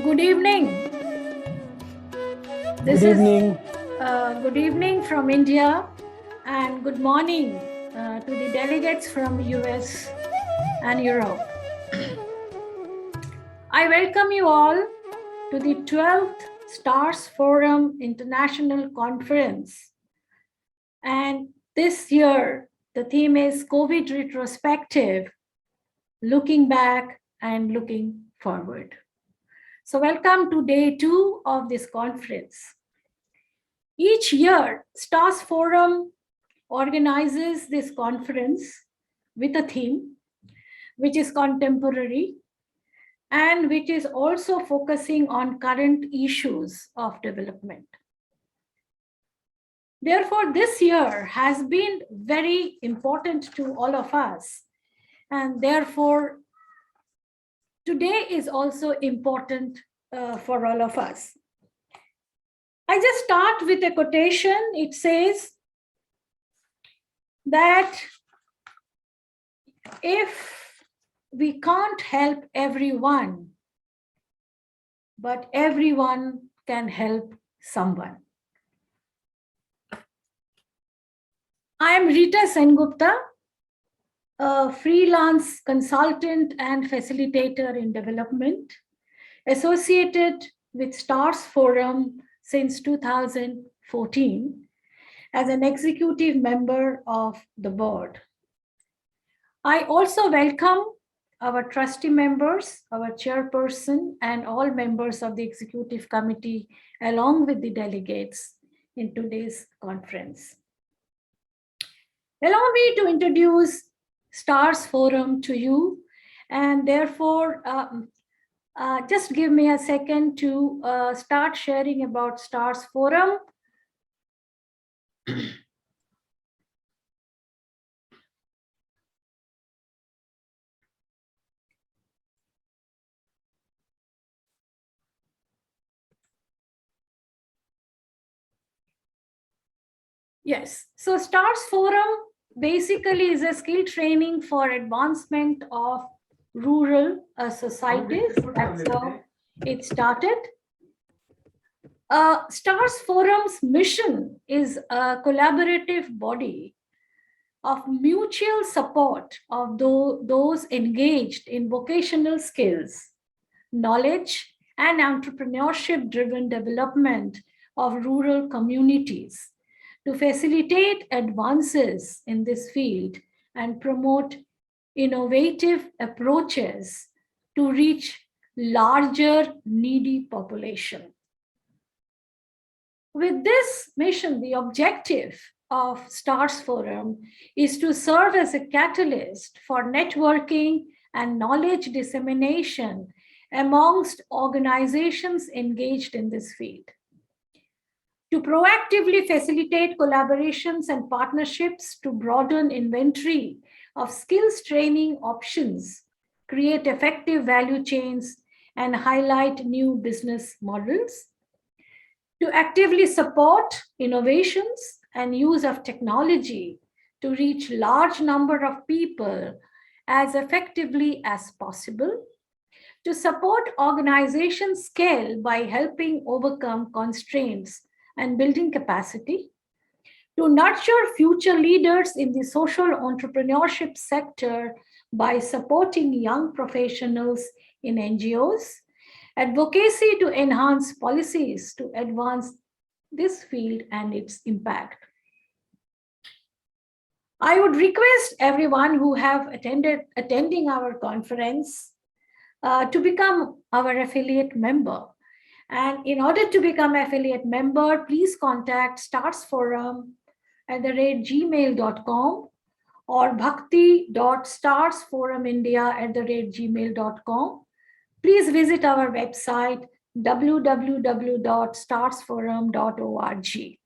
Good evening. Good evening. Good evening from India and good morning to the delegates from US and Europe. I welcome you all to the 12th STARS Forum International Conference. And this year, the theme is COVID Retrospective, Looking Back and Looking Forward. So welcome to day 2 of this conference. Each year, STARS Forum organizes this conference with a theme, which is contemporary, and which is also focusing on current issues of development. Therefore, this year has been very important to all of us, and therefore, today is also important for all of us. I just start with a quotation. It says that if we can't help everyone, but everyone can help someone. I am Rita Sengupta, a freelance consultant and facilitator in development, associated with STARS Forum since 2014 as an executive member of the board. I also welcome our trustee members, our chairperson, and all members of the executive committee, along with the delegates in today's conference. Allow me to introduce STARS Forum to you, and therefore, just give me a second to start sharing about STARS Forum. Yes, so STARS Forum basically is a skill training for advancement of rural societies. That's how it started. STARS Forum's mission is a collaborative body of mutual support of those engaged in vocational skills, knowledge, and entrepreneurship-driven development of rural communities to facilitate advances in this field and promote innovative approaches to reach larger needy population. With this mission, the objective of STARS Forum is to serve as a catalyst for networking and knowledge dissemination amongst organizations engaged in this field. To proactively facilitate collaborations and partnerships to broaden inventory of skills training options, create effective value chains, and highlight new business models. To actively support innovations and use of technology to reach large number of people as effectively as possible. To support organization scale by helping overcome constraints and building capacity, to nurture future leaders in the social entrepreneurship sector by supporting young professionals in NGOs, advocacy to enhance policies to advance this field and its impact. I would request everyone who have attending our conference to become our affiliate member. And in order to become affiliate member, please contact starsforum@gmail.com or bhakti.starsforumindia@gmail.com. Please visit our website www.starsforum.org.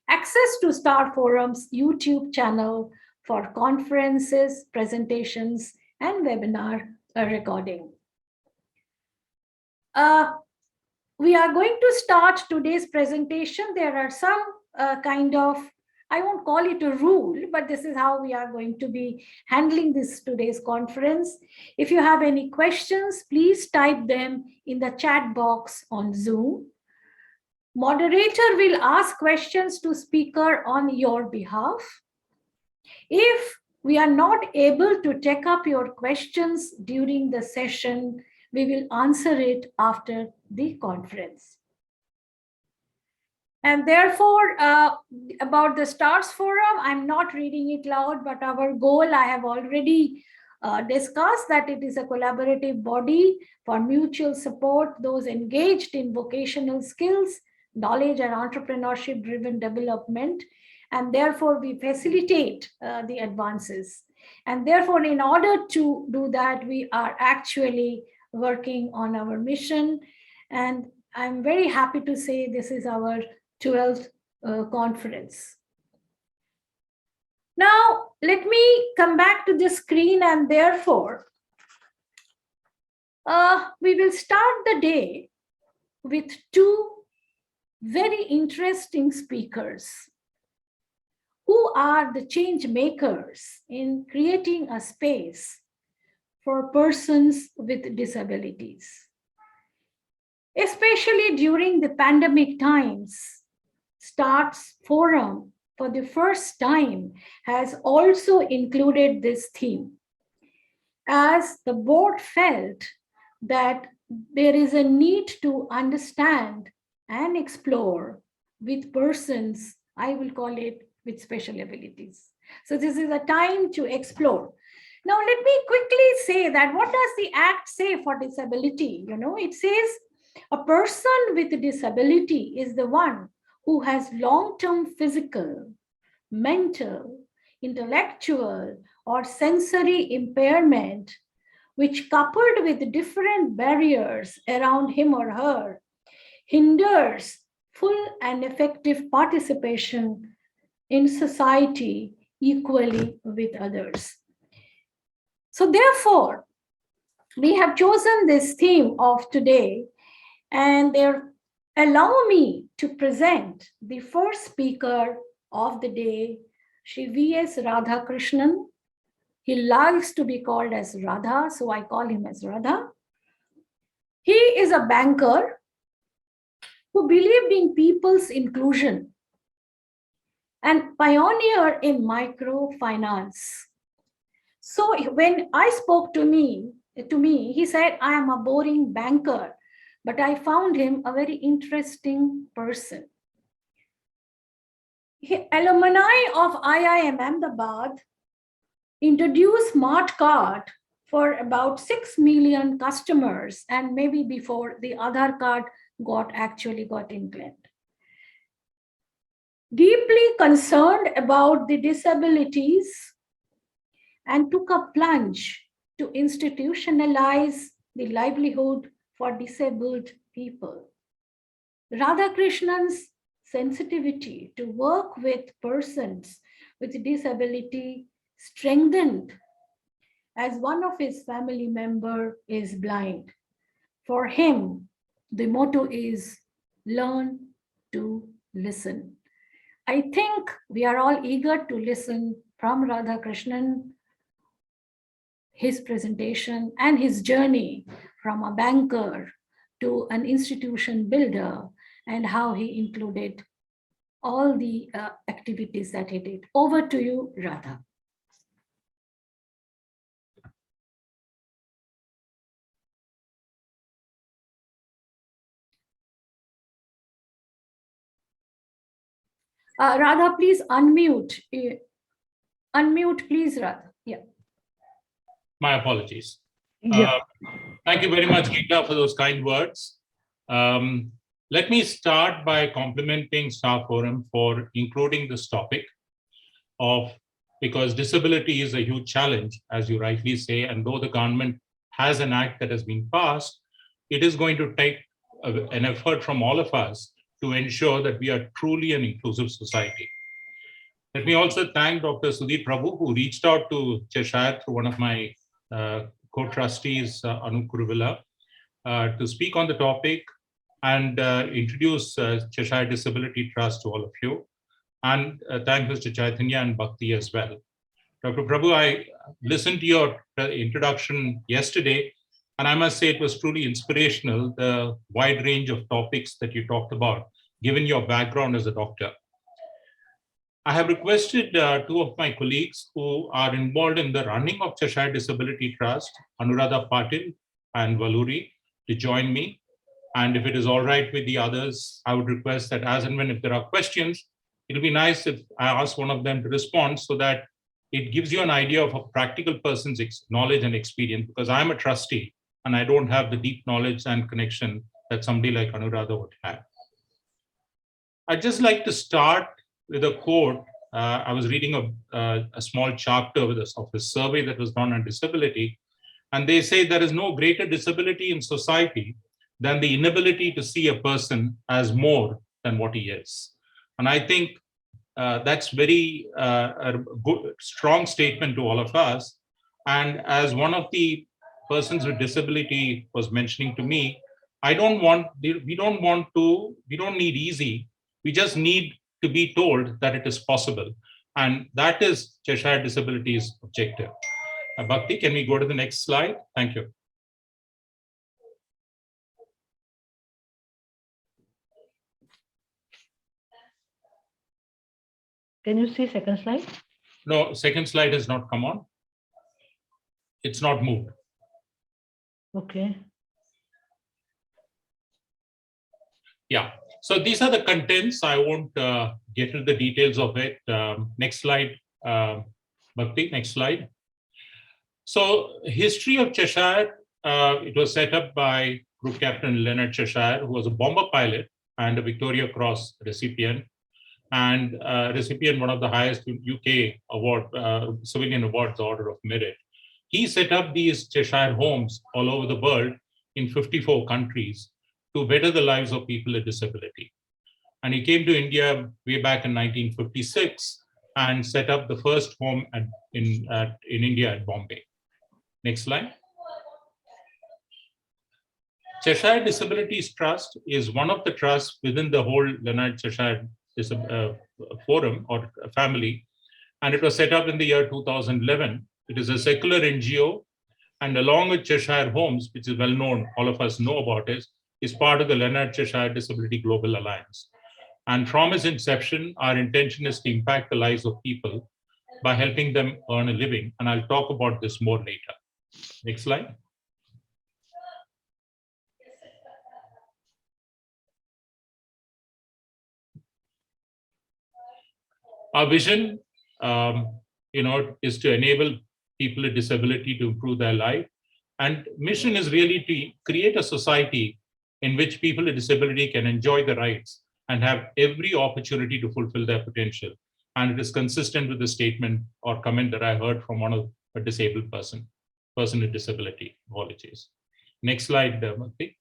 Access to STAR Forum's YouTube channel for conferences, presentations, and webinar recording. We are going to start today's presentation. There are some kind of I won't call it a rule, but this is how we are going to be handling this today's conference. If you have any questions, please type them in the chat box on Zoom. Moderator will ask questions to speaker on your behalf. If we are not able to take up your questions during the session, we will answer it after the conference. And therefore, about the STARS Forum, I'm not reading it loud, but our goal, I have already discussed that it is a collaborative body for mutual support, those engaged in vocational skills, knowledge and entrepreneurship-driven development. And therefore, we facilitate the advances. And therefore, in order to do that, we are actually working on our mission. And I'm very happy to say this is our 12th conference. Now, let me come back to the screen, and therefore, we will start the day with two very interesting speakers who are the change makers in creating a space for persons with disabilities. Especially during the pandemic times, STARS Forum for the first time has also included this theme, as the board felt that there is a need to understand and explore with persons, I will call it, with special abilities. So this is a time to explore. Now, let me quickly say that what does the Act say for disability? You know, it says a person with a disability is the one who has long-term physical, mental, intellectual, or sensory impairment, which coupled with different barriers around him or her, hinders full and effective participation in society equally with others. So therefore, we have chosen this theme of today, and there allow me to present the first speaker of the day, Shri V.S. Radhakrishnan. He likes to be called as Radha, so I call him as Radha. He is a banker who believed in people's inclusion and pioneer in microfinance. So when I spoke to me, he said, I am a boring banker, but I found him a very interesting person. Alumni of IIM Ahmedabad introduced Smart Card for about 6 million customers, and maybe before the Aadhaar card got implemented. Deeply concerned about the disabilities and took a plunge to institutionalize the livelihood for disabled people. Radhakrishnan's sensitivity to work with persons with disability strengthened as one of his family member is blind. For him, the motto is learn to listen. I think we are all eager to listen from Radhakrishnan, his presentation and his journey from a banker to an institution builder and how he included all the activities that he did. Over to you, Radha. Radha, please unmute. Unmute, please, Radha. Yeah. My apologies. Yeah. Thank you very much, Geeta, for those kind words. Let me start by complimenting STARS Forum for including this topic because disability is a huge challenge, as you rightly say, and though the government has an act that has been passed, it is going to take an effort from all of us to ensure that we are truly an inclusive society. Let me also thank Dr. Sudhir Prabhu, who reached out to Cheshire through one of my co-trustees, Anup Kuruvilla, to speak on the topic and introduce Cheshire Disability Trust to all of you. And thank Mr. Chaitanya and Bhakti as well. Dr. Prabhu, I listened to your introduction yesterday, and I must say it was truly inspirational, the wide range of topics that you talked about, given your background as a doctor. I have requested two of my colleagues who are involved in the running of Cheshire Disability Trust, Anuradha Patil and Valuri, to join me. And if it is all right with the others, I would request that as and when if there are questions, it'll be nice if I ask one of them to respond so that it gives you an idea of a practical person's knowledge and experience, because I'm a trustee and I don't have the deep knowledge and connection that somebody like Anuradha would have. I'd just like to start with a quote. I was reading a small chapter of a survey that was done on disability, and they say there is no greater disability in society than the inability to see a person as more than what he is. And I think that's very a good, strong statement to all of us. And as one of the persons with disability was mentioning to me, we don't need easy. We just need to be told that it is possible. And that is Cheshire Disabilities' objective. Bhakti, can we go to the next slide? Thank you. Can you see second slide? No, second slide has not come on. It's not moved. Okay. Yeah. So these are the contents. I won't get into the details of it. Next slide, Bhakti, next slide. So history of Cheshire, it was set up by Group Captain Leonard Cheshire, who was a bomber pilot and a Victoria Cross recipient, and recipient one of the highest UK award, civilian awards, Order of Merit. He set up these Cheshire homes all over the world in 54 countries to better the lives of people with disability. And he came to India way back in 1956 and set up the first home in India at Bombay. Next slide. Cheshire Disabilities Trust is one of the trusts within the whole Leonard Cheshire Forum or family, and it was set up in the year 2011. It is a secular NGO, and along with Cheshire Homes, which is well known, all of us know about it, is part of the Leonard Cheshire Disability Global Alliance. And from its inception, our intention is to impact the lives of people by helping them earn a living. And I'll talk about this more later. Next slide. Our vision, is to enable people with disability to improve their life. And mission is really to create a society in which people with disability can enjoy the rights and have every opportunity to fulfill their potential. And it is consistent with the statement or comment that I heard from one of a disabled person with disability. Apologies. Next slide, Bhakti.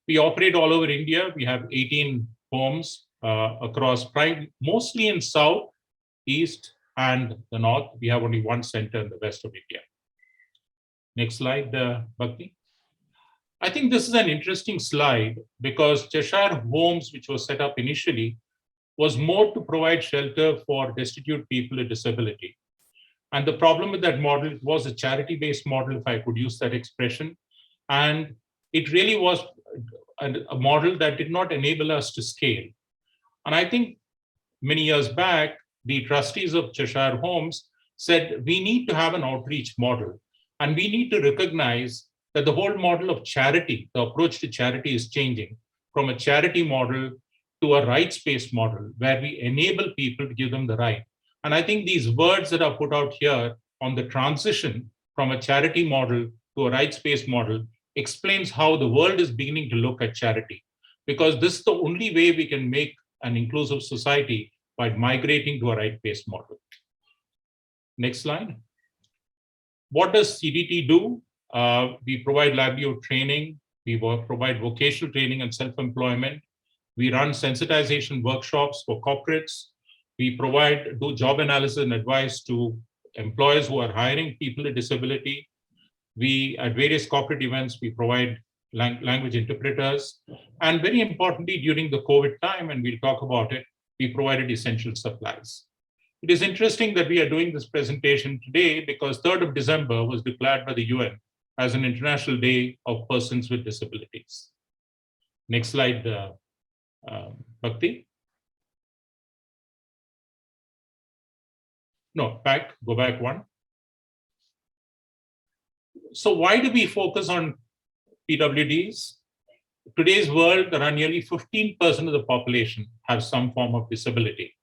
We operate all over India. We have 18 homes across, mostly in South, East, and the North. We have only one center in the west of India. Next slide, Bhakti. I think this is an interesting slide because Cheshire Homes, which was set up initially, was more to provide shelter for destitute people with disability. And the problem with that model, it was a charity-based model, if I could use that expression. And it really was a model that did not enable us to scale. And I think many years back, the trustees of Cheshire Homes said, we need to have an outreach model. And we need to recognize that the whole model of charity, the approach to charity is changing from a charity model to a rights-based model where we enable people to give them the right. And I think these words that are put out here on the transition from a charity model to a rights-based model explains how the world is beginning to look at charity, because this is the only way we can make an inclusive society by migrating to a right-based model. Next slide. What does CDT do? We provide livelihood training. We provide vocational training and self-employment. We run sensitization workshops for corporates. We do job analysis and advice to employers who are hiring people with disability. We, at various corporate events, we provide language interpreters. And very importantly, during the COVID time, and we'll talk about it, we provided essential supplies. It is interesting that we are doing this presentation today because 3rd of December was declared by the UN as an International Day of Persons with Disabilities. Next slide, Bhakti. No, go back one. So why do we focus on PWDs? Today's world, there are nearly 15% of the population have some form of disability.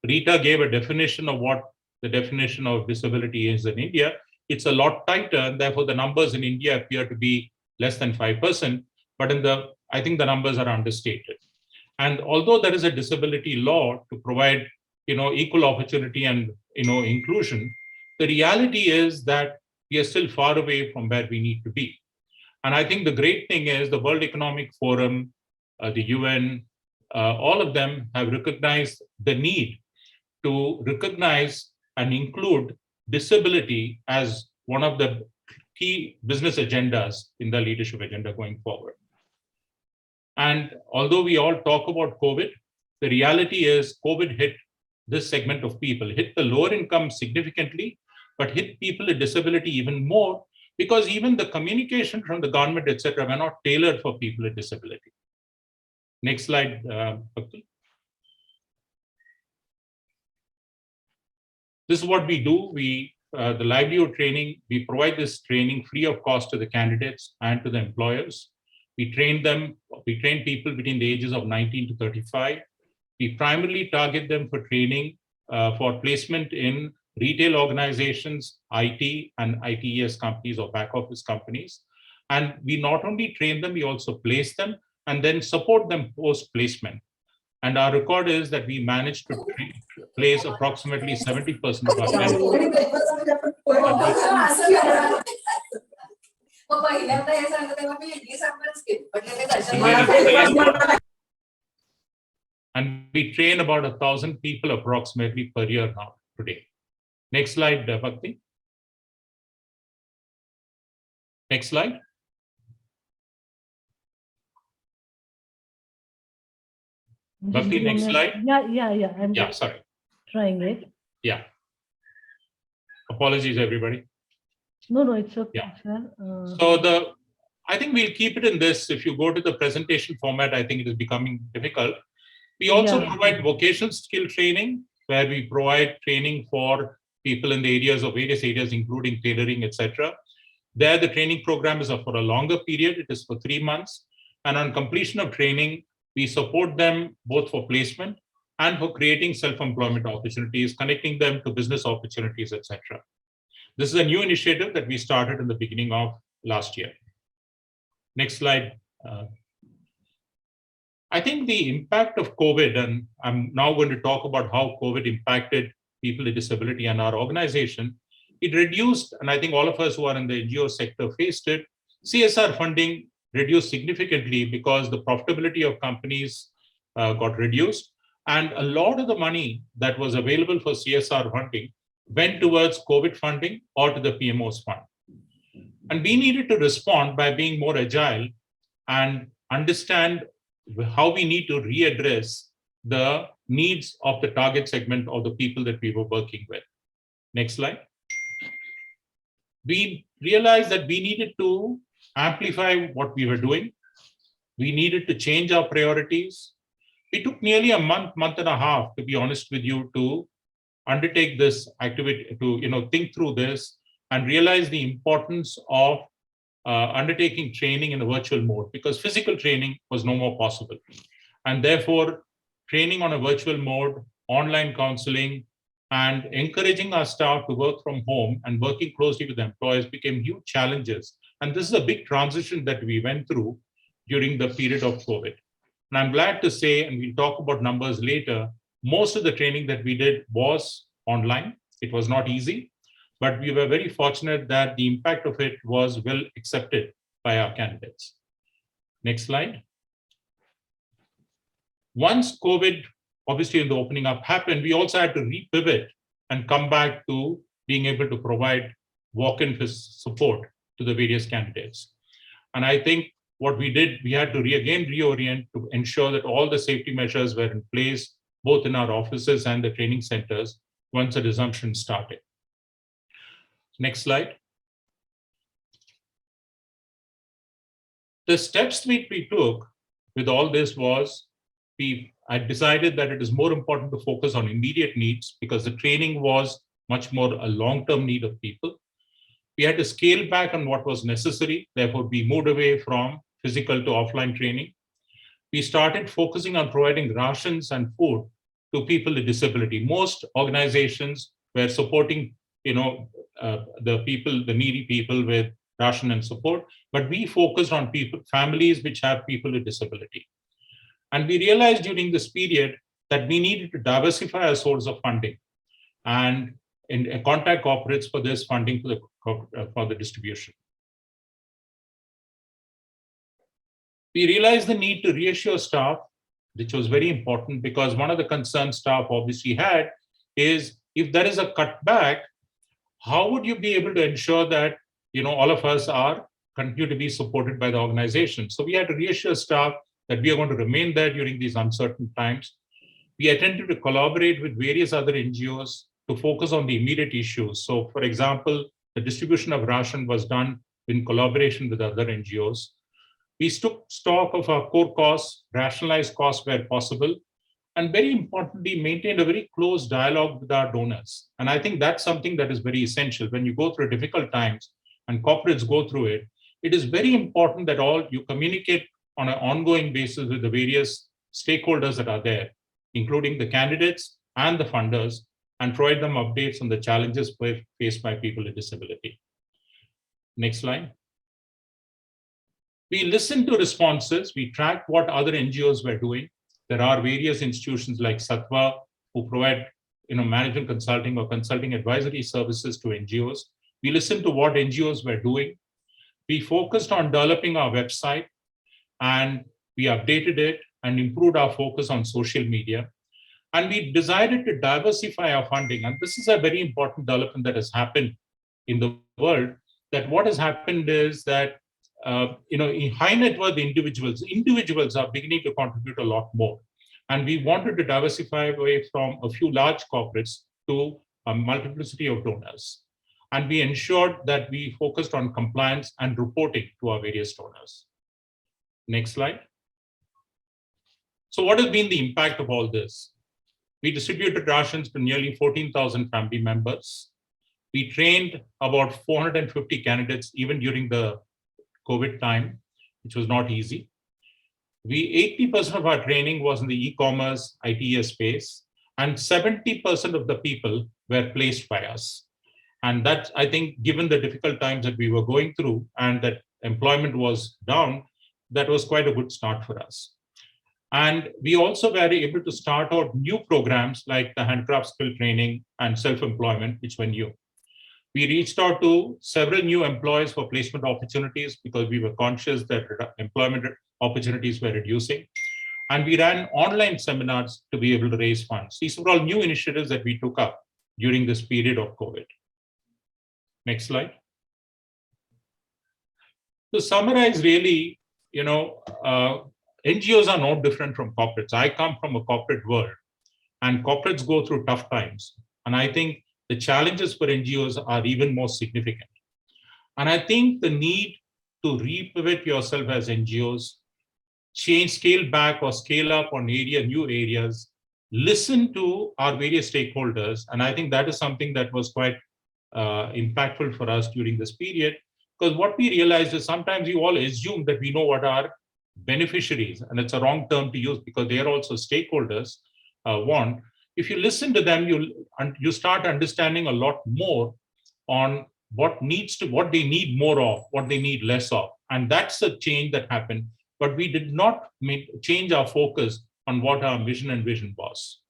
Rita gave a definition of what the definition of disability is in India. It's a lot tighter, and therefore the numbers in India appear to be less than 5%, but I think the numbers are understated. And although there is a disability law to provide, equal opportunity and, inclusion, the reality is that we are still far away from where we need to be. And I think the great thing is the World Economic Forum, the UN, all of them have recognized the need to recognize and include disability as one of the key business agendas in the leadership agenda going forward. And although we all talk about COVID, the reality is COVID hit this segment of people, hit the lower income significantly, but hit people with disability even more, because even the communication from the government, etc., were not tailored for people with disability. Next slide, Bhakti. This is what we do. The livelihood training, we provide this training free of cost to the candidates and to the employers. We train people between the ages of 19 to 35. We primarily target them for training for placement in retail organizations, IT and ITES companies or back office companies. And we not only train them, we also place them and then support them post-placement. And our record is that we managed to place approximately 70% of our candidates. And we train about 1,000 people approximately per year now today. Next slide, Bhakti. Next slide. Bhakti, next slide. Yeah. Sorry. Trying it. Yeah. Apologies, everybody. No, it's okay. Yeah. Sir. I think we'll keep it in this. If you go to the presentation format, I think it is becoming difficult. We also provide vocational skill training, where we provide training for people in the various areas, including tailoring, etc. There, the training program is for a longer period. It is for 3 months. And on completion of training, we support them both for placement and for creating self-employment opportunities, connecting them to business opportunities, etc. This is a new initiative that we started in the beginning of last year. Next slide. I think the impact of COVID, and I'm now going to talk about how COVID impacted people with disability and our organization. It reduced, and I think all of us who are in the NGO sector faced it, CSR funding reduced significantly because the profitability of companies got reduced. And a lot of the money that was available for CSR funding went towards COVID funding or to the PMO's fund. And we needed to respond by being more agile and understand how we need to readdress the needs of the target segment of the people that we were working with. Next slide. We realized that we needed to amplify what we were doing. We needed to change our priorities. It took nearly a month and a half, to be honest with you, to undertake this activity, to think through this and realize the importance of undertaking training in a virtual mode, because physical training was no more possible. And therefore, training on a virtual mode, online counseling, and encouraging our staff to work from home and working closely with employers became huge challenges. And this is a big transition that we went through during the period of COVID. And I'm glad to say, and we'll talk about numbers later, most of the training that we did was online. It was not easy, but we were very fortunate that the impact of it was well accepted by our candidates. Next slide. Once COVID, obviously in the opening up happened, we also had to repivot and come back to being able to provide walk-in support to the various candidates. And I think what we did, we had to again reorient to ensure that all the safety measures were in place both in our offices and the training centers once the resumption started. Next slide. The steps we took with all this was I decided that it is more important to focus on immediate needs because the training was much more a long-term need of people. We had to scale back on what was necessary. Therefore, we moved away from physical to offline training. We started focusing on providing rations and food to people with disability. Most organizations were supporting, the needy people with ration and support, but we focused on families which have people with disability. And we realized during this period that we needed to diversify our source of funding and contact corporates for this funding for the distribution. We realized the need to reassure staff, which was very important because one of the concerns staff obviously had is if there is a cutback, how would you be able to ensure that all of us continue to be supported by the organization? So we had to reassure staff that we are going to remain there during these uncertain times. We attempted to collaborate with various other NGOs to focus on the immediate issues. So, for example, the distribution of ration was done in collaboration with other NGOs. We took stock of our core costs, rationalized costs where possible, and very importantly, maintained a very close dialogue with our donors. And I think that's something that is very essential. When you go through difficult times and corporates go through it, it is very important that you communicate on an ongoing basis with the various stakeholders that are there, including the candidates and the funders, and provide them updates on the challenges faced by people with disability. Next slide. We listened to responses. We tracked what other NGOs were doing. There are various institutions like Sattva who provide management consulting or consulting advisory services to NGOs. We listened to what NGOs were doing. We focused on developing our website and we updated it and improved our focus on social media. And we decided to diversify our funding. And this is a very important development that has happened in the world, that what has happened is that, in high net worth individuals are beginning to contribute a lot more. And we wanted to diversify away from a few large corporates to a multiplicity of donors. And we ensured that we focused on compliance and reporting to our various donors. Next slide. So what has been the impact of all this? We distributed rations to nearly 14,000 family members. We trained about 450 candidates even during the COVID time, which was not easy. 80% of our training was in the e-commerce, ITES space, and 70% of the people were placed by us. And that, I think, given the difficult times that we were going through and that employment was down, that was quite a good start for us. And we also were able to start out new programs like the handcraft skill training and self-employment, which were new. We reached out to several new employees for placement opportunities because we were conscious that employment opportunities were reducing. And we ran online seminars to be able to raise funds. These were all new initiatives that we took up during this period of COVID. Next slide. To summarize, really, NGOs are no different from corporates. I come from a corporate world, and corporates go through tough times. And I think the challenges for NGOs are even more significant. And I think the need to repivot yourself as NGOs, scale back or scale up on new areas, listen to our various stakeholders. And I think that is something that was quite impactful for us during this period, because what we realized is sometimes you all assume that we know what our beneficiaries, and it's a wrong term to use because they are also stakeholders, want. If you listen to them, you start understanding a lot more on what they need more of, what they need less of. And that's a change that happened. But we did not change our focus on what our mission and vision was.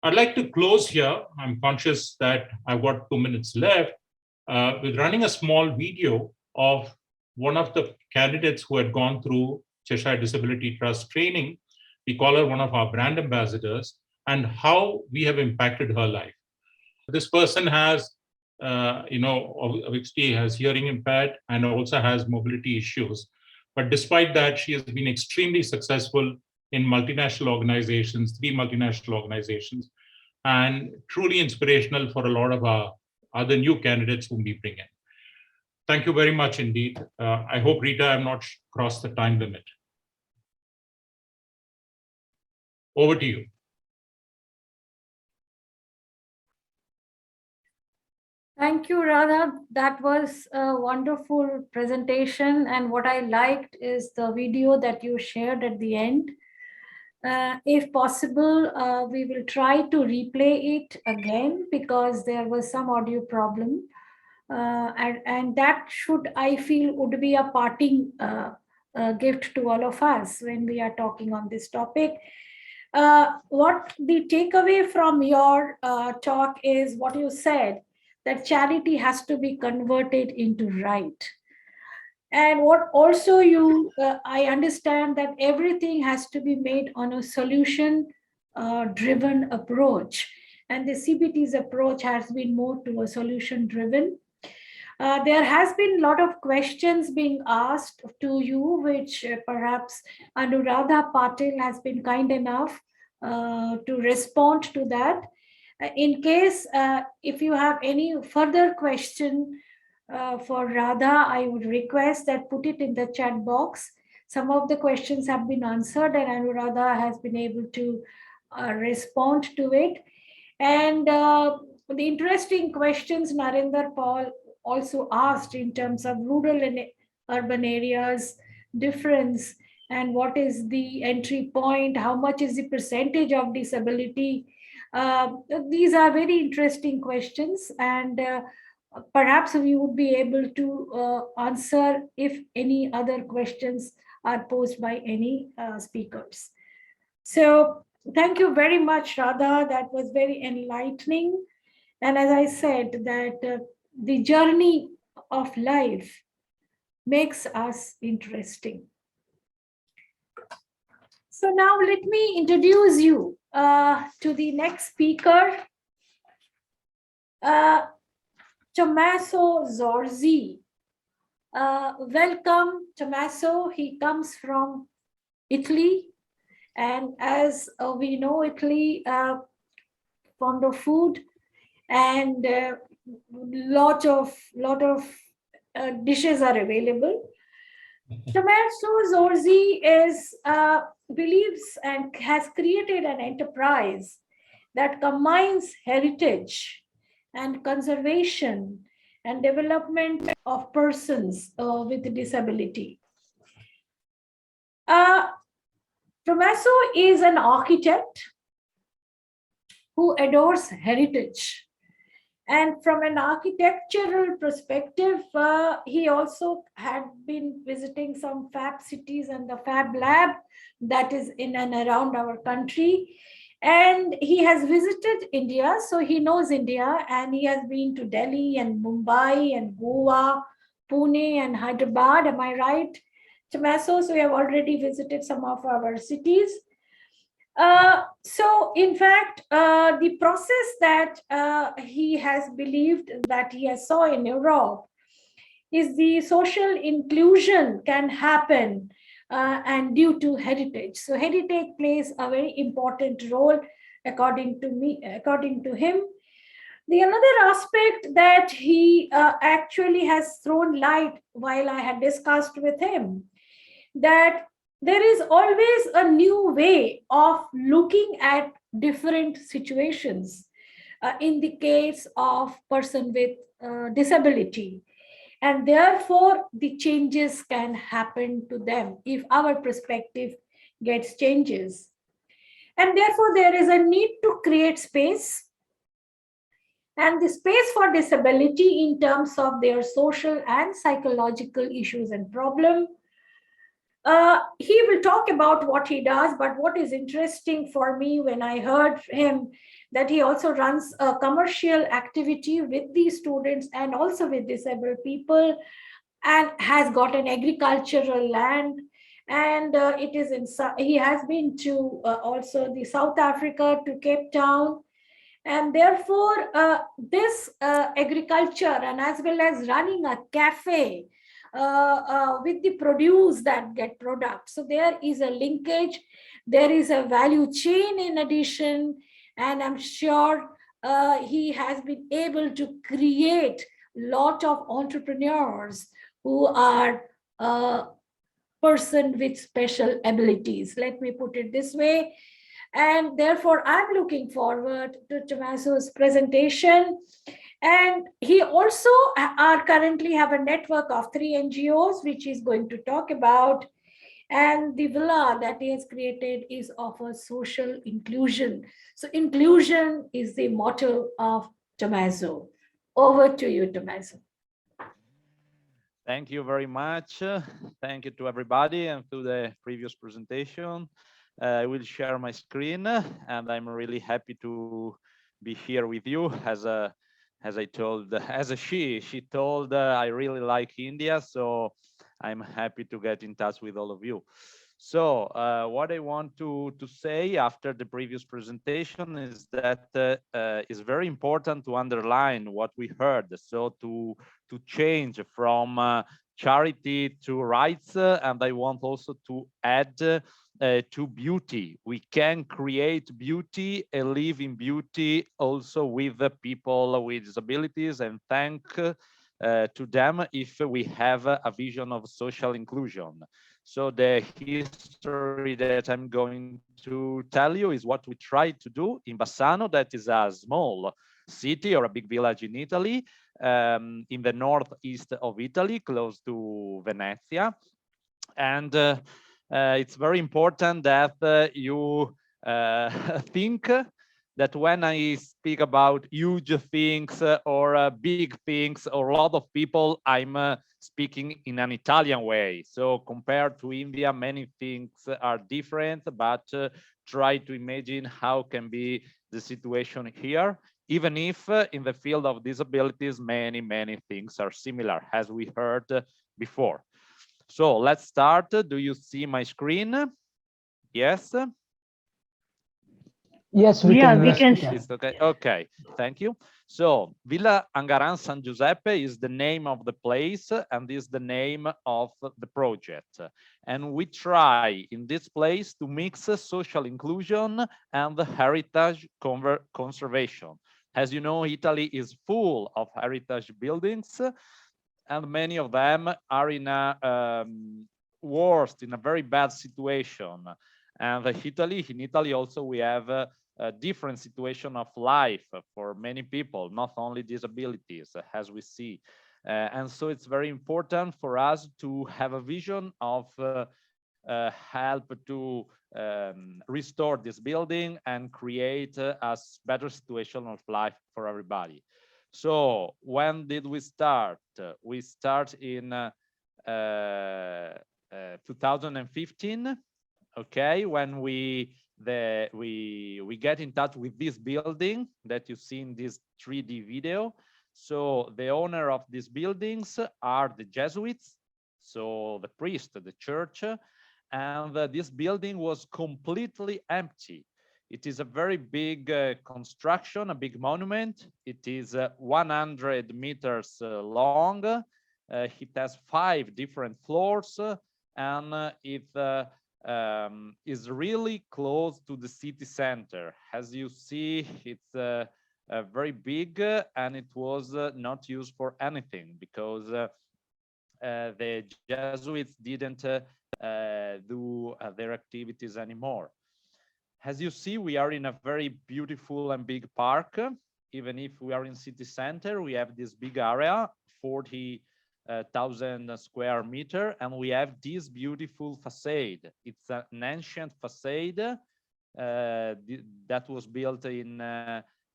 I'd like to close here. I'm conscious that I've got 2 minutes left with running a small video of one of the candidates who had gone through Cheshire Disability Trust training. We call her one of our brand ambassadors, and how we have impacted her life. This person has, obviously has hearing impaired and also has mobility issues. But despite that, she has been extremely successful in multinational organizations, 3 multinational organizations, and truly inspirational for a lot of our other new candidates whom we bring in. Thank you very much indeed. I hope, Rita, I have not crossed the time limit. Over to you. Thank you, Radha. That was a wonderful presentation. And what I liked is the video that you shared at the end. If possible, we will try to replay it again because there was some audio problem. And that should, I feel, would be a parting gift to all of us when we are talking on this topic. What the takeaway from your talk is what you said, that charity has to be converted into right. And what also I understand that everything has to be made on a solution driven approach. And the CBT's approach has been more to a solution driven. There has been a lot of questions being asked to you, which perhaps Anuradha Patil has been kind enough to respond to that. In case, if you have any further question for Radha, I would request that put it in the chat box. Some of the questions have been answered and Anuradha has been able to respond to it. And the interesting questions Narendra Paul also asked in terms of rural and urban areas difference, and what is the entry point, how much is the percentage of disability. These are very interesting questions, and perhaps we would be able to answer if any other questions are posed by any speakers. So thank you very much, Radha. That was very enlightening. And as I said, that the journey of life makes us interesting. So now let me introduce you to the next speaker, Tommaso Zorzi. Welcome, Tommaso. He comes from Italy. And as we know, Italy, fond of food, and lot of dishes are available. Tommaso Zorzi believes and has created an enterprise that combines heritage and conservation and development of persons with disability. Tommaso is an architect who adores heritage. And from an architectural perspective, he also had been visiting some Fab cities and the Fab Lab that is in and around our country. And he has visited India, so he knows India, and he has been to Delhi and Mumbai and Goa, Pune and Hyderabad. Am I right, Tommaso? So we have already visited some of our cities. So in fact, the process that he has believed that he has saw in Europe is the social inclusion can happen and due to heritage. So heritage plays a very important role according to him. The another aspect that he actually has thrown light while I had discussed with him, that there is always a new way of looking at different situations in the case of person with disability. And therefore, the changes can happen to them if our perspective gets changes. And therefore, there is a need to create space. And the space for disability in terms of their social and psychological issues and problems. He will talk about what he does, but what is interesting for me when I heard him that he also runs a commercial activity with these students and also with disabled people, and has got an agricultural land, and he has been to also the South Africa, to Cape Town, and therefore this agriculture and as well as running a cafe with the produce that get product. So there is a linkage, there is a value chain in addition, and I'm sure he has been able to create a lot of entrepreneurs who are person with special abilities. Let me put it this way. And therefore, I'm looking forward to Tommaso's presentation. And he also are currently have a network of 3 NGOs, which he's going to talk about. And the villa that he has created is of a social inclusion. So inclusion is the motto of Tommaso. Over to you, Tommaso. Thank you very much. Thank you to everybody and to the previous presentation. I will share my screen, and I'm really happy to be here with you. She told, I really like India, so I'm happy to get in touch with all of you. So what I want to say after the previous presentation is that it's very important to underline what we heard. So to change from charity to rights, and I want also to add to beauty. We can create beauty and live in beauty also with the people with disabilities, and thank to them if we have a vision of social inclusion. So the history that I'm going to tell you is what we tried to do in Bassano, that is a small city or a big village in Italy, in the northeast of Italy, close to Venezia. And it's very important that you think that when I speak about huge things or big things or a lot of people, I'm speaking in an Italian way. So compared to India, many things are different, but try to imagine how can be the situation here, even if in the field of disabilities, many things are similar, as we heard before. So let's start. Do you see my screen? Yes? Yes, we can. It's okay. Okay, thank you. So Villa Agaran San Giuseppe is the name of the place and is the name of the project. And we try in this place to mix social inclusion and heritage conservation. As you know, Italy is full of heritage buildings, and many of them are in a in a very bad situation. And in Italy also we have a different situation of life for many people, not only disabilities, as we see. And so it's very important for us to have a vision of help to restore this building and create a better situation of life for everybody. So when did we start? We start in 2015. Okay, when we get in touch with this building that you see in this 3D video. So the owner of these buildings are the Jesuits, so the priest, the church, and this building was completely empty. It is a very big construction, a big monument. It is 100 meters long. It has 5 different floors, and it is really close to the city center. As you see, it's very big, and it was not used for anything because the Jesuits didn't do their activities anymore. As you see, we are in a very beautiful and big park. Even if we are in city center, we have this big area, 40,000 square meter, and we have this beautiful facade. It's an ancient facade that was built in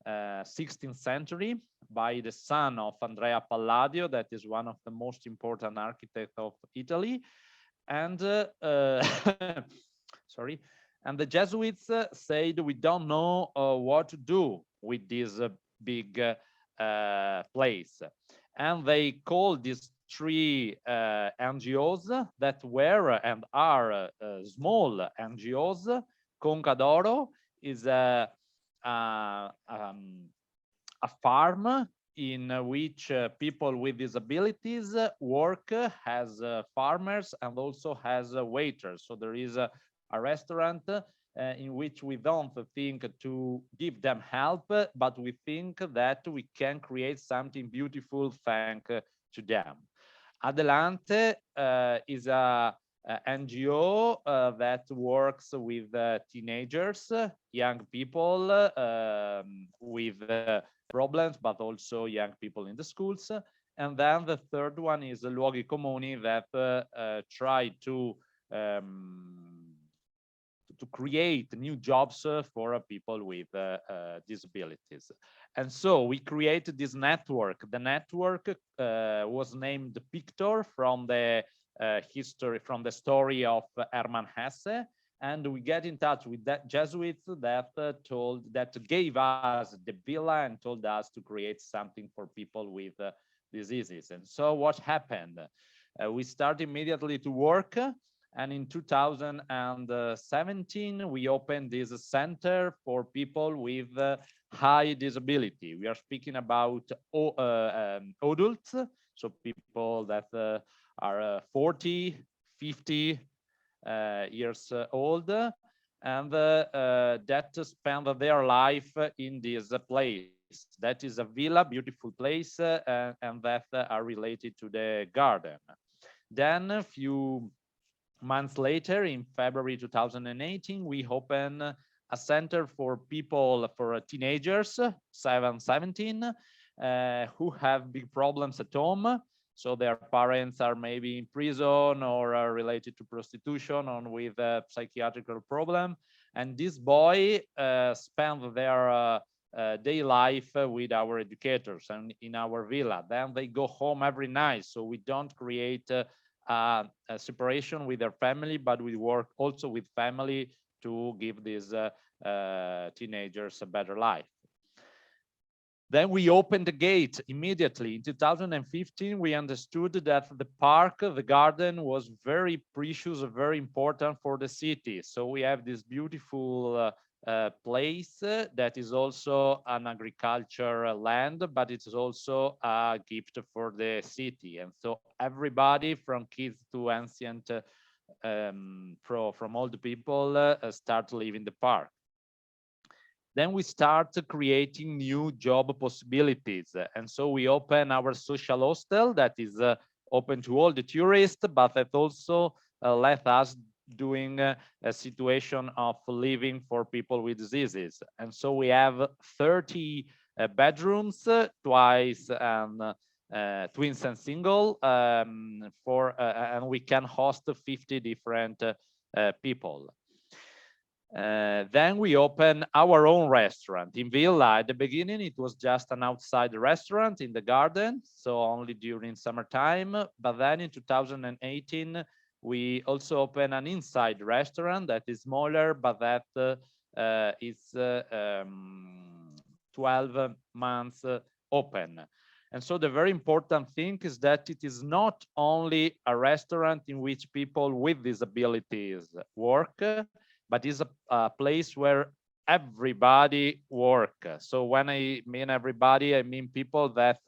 16th century by the son of Andrea Palladio, that is one of the most important architects of Italy. And sorry. And the Jesuits said, we don't know what to do with this big place. And they called these 3 NGOs that were and are small NGOs. Conca d'Oro is a farm in which people with disabilities work as farmers and also as waiters. So there is a restaurant in which we don't think to give them help, but we think that we can create something beautiful thanks to them. Adelante is a NGO that works with teenagers, young people with problems, but also young people in the schools. And then the third one is Luoghi Comuni that try to create new jobs for people with disabilities. And so we created this network. The network was named Pictor from the history, from the story of Hermann Hesse. And we get in touch with that Jesuits that gave us the villa and told us to create something for people with diseases. And so what happened? We started immediately to work. And in 2017, we opened this center for people with high disability. We are speaking about adults, so people that are 40, 50 years old, and that spend their life in this place. That is a villa, beautiful place, and that are related to the garden. Then a few months later, in February 2018, we opened a center for people, for teenagers, 17, who have big problems at home. So their parents are maybe in prison or are related to prostitution or with a psychiatric problem. And this boy spent their day life with our educators and in our villa. Then they go home every night. So we don't create a separation with their family, but we work also with family to give these teenagers a better life. Then we opened the gate immediately. In 2015, we understood that the park, the garden, was very precious, very important for the city. So we have this beautiful place that is also an agriculture land, but it's also a gift for the city. And so everybody, from kids to ancient, from old people, start to live in the park. Then we start creating new job possibilities. And so we open our social hostel that is open to all the tourists, but that also let us doing a situation of living for people with diseases. And so we have 30 bedrooms, twice and twins and single, and we can host 50 different people. Then we open our own restaurant in Villa. At the beginning, it was just an outside restaurant in the garden, so only during summertime. But then in 2018, we also open an inside restaurant that is smaller, but that is 12 months open. And so the very important thing is that it is not only a restaurant in which people with disabilities work, but is a place where everybody work. So when I mean everybody, I mean people that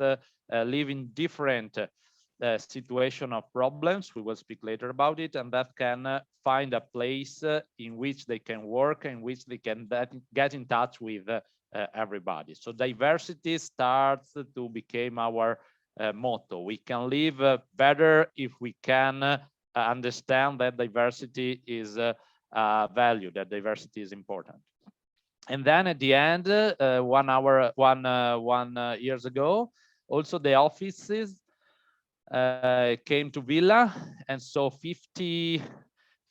live in different situation of problems. We will speak later about it, and that can find a place in which they can work, in which they can get in touch with everybody. So diversity starts to become our motto. We can live better if we can understand that diversity is value, that diversity is important. And then at the end, 1 years ago, also the offices came to Villa, and so 15,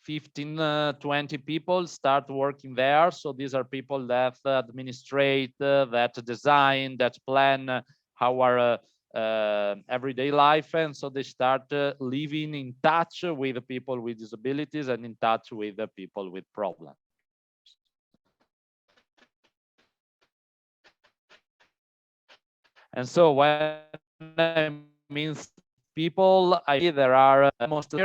20 people start working there. So these are people that administrate, that design, that plan our everyday life, and so they start living in touch with the people with disabilities and in touch with the people with problems. And so when I mean people, there are most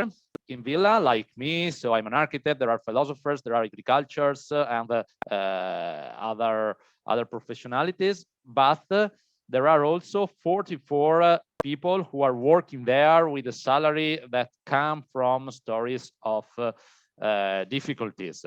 in Villa like me. So I'm an architect. There are philosophers, there are agricultures, and other professionalities. But there are also 44 people who are working there with a salary that come from stories of difficulties.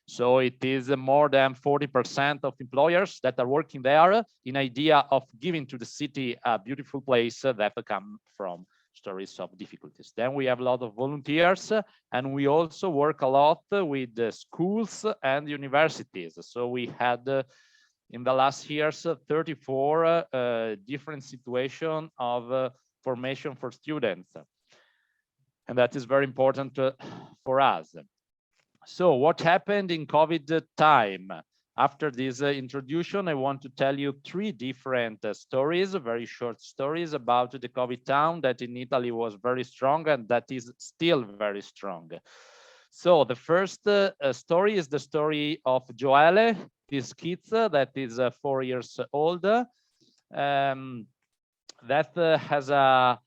So it is more than 40% of employers that are working there in idea of giving to the city a beautiful place that come from stories of difficulties. Then we have a lot of volunteers, and we also work a lot with the schools and universities. So we had in the last years 34 different situations of formation for students, and that is very important for us. So what happened in COVID time? After this introduction, I want to tell you 3 different stories, very short stories about the COVID town that in Italy was very strong and that is still very strong. So the first story is the story of Joele, this kid that is 4 years old, that has a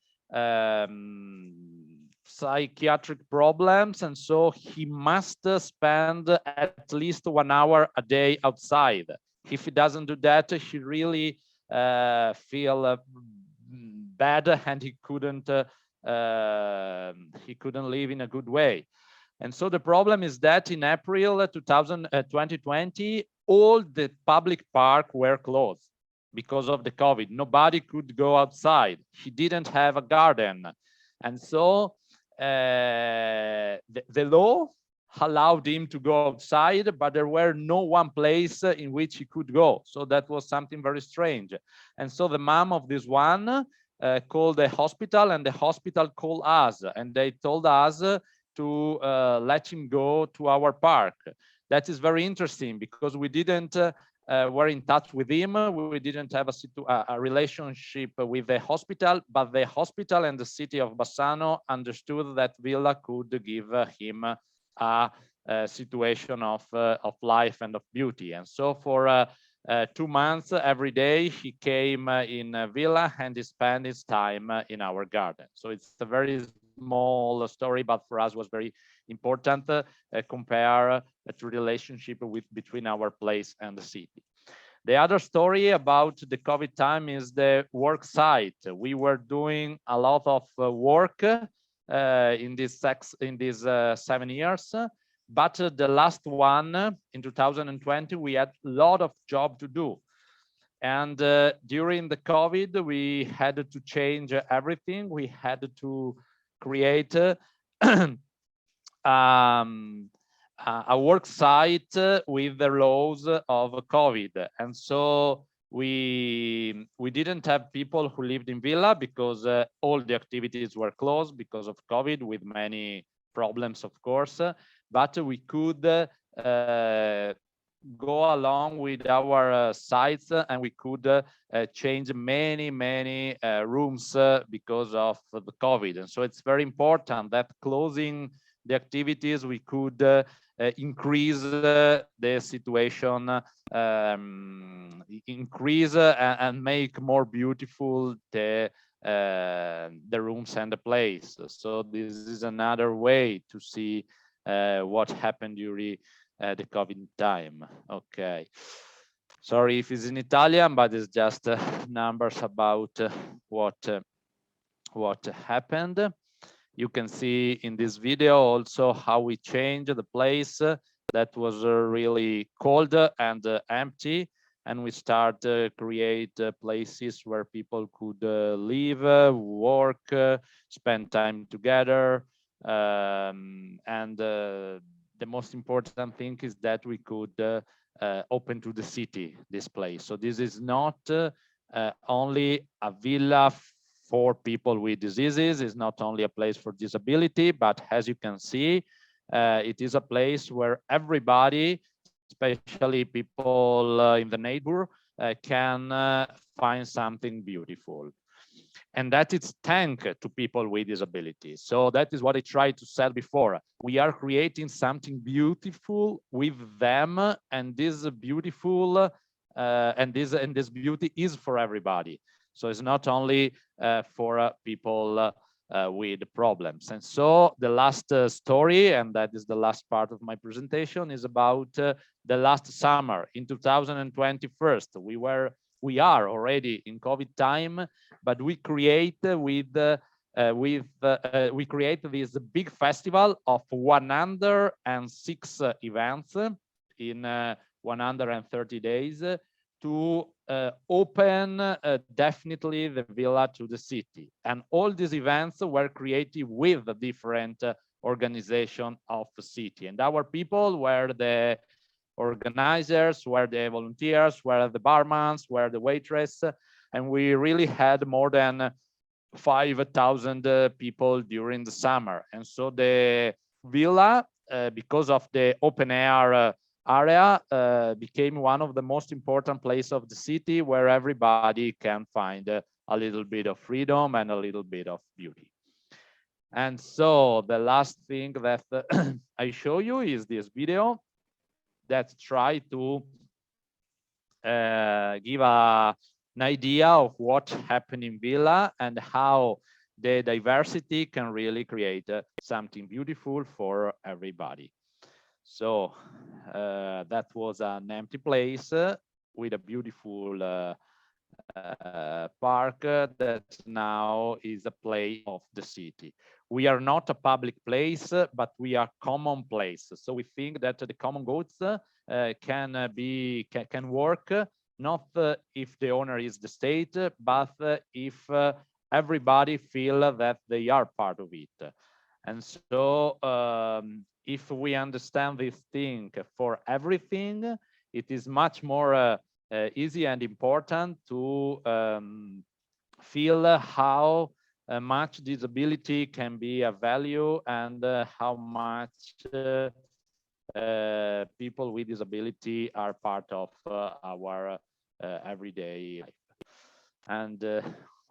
psychiatric problems, and so he must spend at least 1 hour a day outside. If he doesn't do that, he really feel bad, and he couldn't live in a good way. And so the problem is that in April 2020, all the public parks were closed because of the COVID. Nobody could go outside. He didn't have a garden. And so the law allowed him to go outside, but there were no one place in which he could go. So that was something very strange. And so the mom of this one called the hospital, and the hospital called us, and they told us to let him go to our park. That is very interesting because we didn't were in touch with him. We didn't have a relationship with the hospital, but the hospital and the city of Bassano understood that Villa could give him a situation of life and of beauty. And so for 2 months, every day he came in Villa and he spent his time in our garden. So it's a very small story, but for us was very important compare to relationship between our place and the city. The other story about the COVID time is the work site. We were doing a lot of work in these 7 years, but the last one in 2020 we had a lot of job to do. And during the COVID, we had to change everything. We had to create a work site with the laws of COVID. And so we didn't have people who lived in Villa because all the activities were closed because of COVID, with many problems, of course, but we could go along with our sites, and we could change many rooms because of the COVID. And so it's very important that closing the activities, we could increase the situation, increase and make more beautiful the rooms and the place. So this is another way to see what happened during the COVID time. Okay, sorry if it's in Italian, but it's just numbers about what happened. You can see in this video also how we changed the place that was really cold and empty, and we start create places where people could live, work, spend time together, and the most important thing is that we could open to the city this place. So this is not only a villa for people with diseases, is not only a place for disability, but as you can see, it is a place where everybody, especially people in the neighbor, can find something beautiful. And that is thanks to people with disabilities. So that is what I tried to say before. We are creating something beautiful with them, and this beautiful and this beauty is for everybody. So it's not only for people with problems. And so the last story, and that is the last part of my presentation, is about the last summer in 2021. We were we are already in COVID time, but we create we create this big festival of 106 events in 130 days to open definitely the villa to the city. And all these events were created with the different organization of the city. And our people were the organizers, were the volunteers, were the barmen, were the waitress. And we really had more than 5,000 people during the summer. And so the villa, because of the open air area, became one of the most important places of the city where everybody can find a little bit of freedom and a little bit of beauty. And so the last thing that I show you is this video that try to give an idea of what happened in Villa and how the diversity can really create something beautiful for everybody. So that was an empty place with a beautiful park that now is a place of the city. We are not a public place, but we are common place. So we think that the common goods can work not if the owner is the state, but if everybody feel that they are part of it. And so if we understand this thing for everything, it is much more easy and important to feel how much disability can be a value and how much people with disability are part of our everyday life. And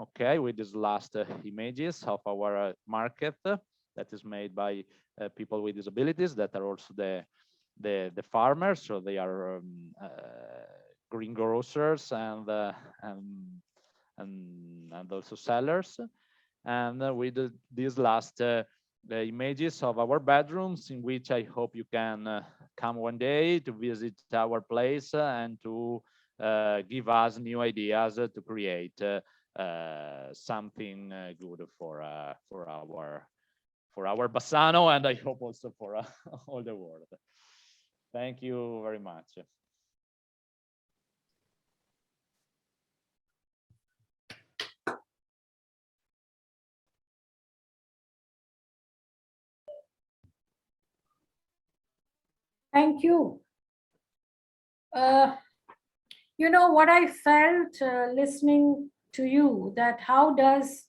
okay, with these last images of our market that is made by people with disabilities that are also the farmers, so they are greengrocers and also sellers. And with these last the images of our bedrooms, in which I hope you can come one day to visit our place and to give us new ideas to create something good for our Bassano, and I hope also for all the world. Thank you very much. Thank you. You know what I felt listening to you, that how does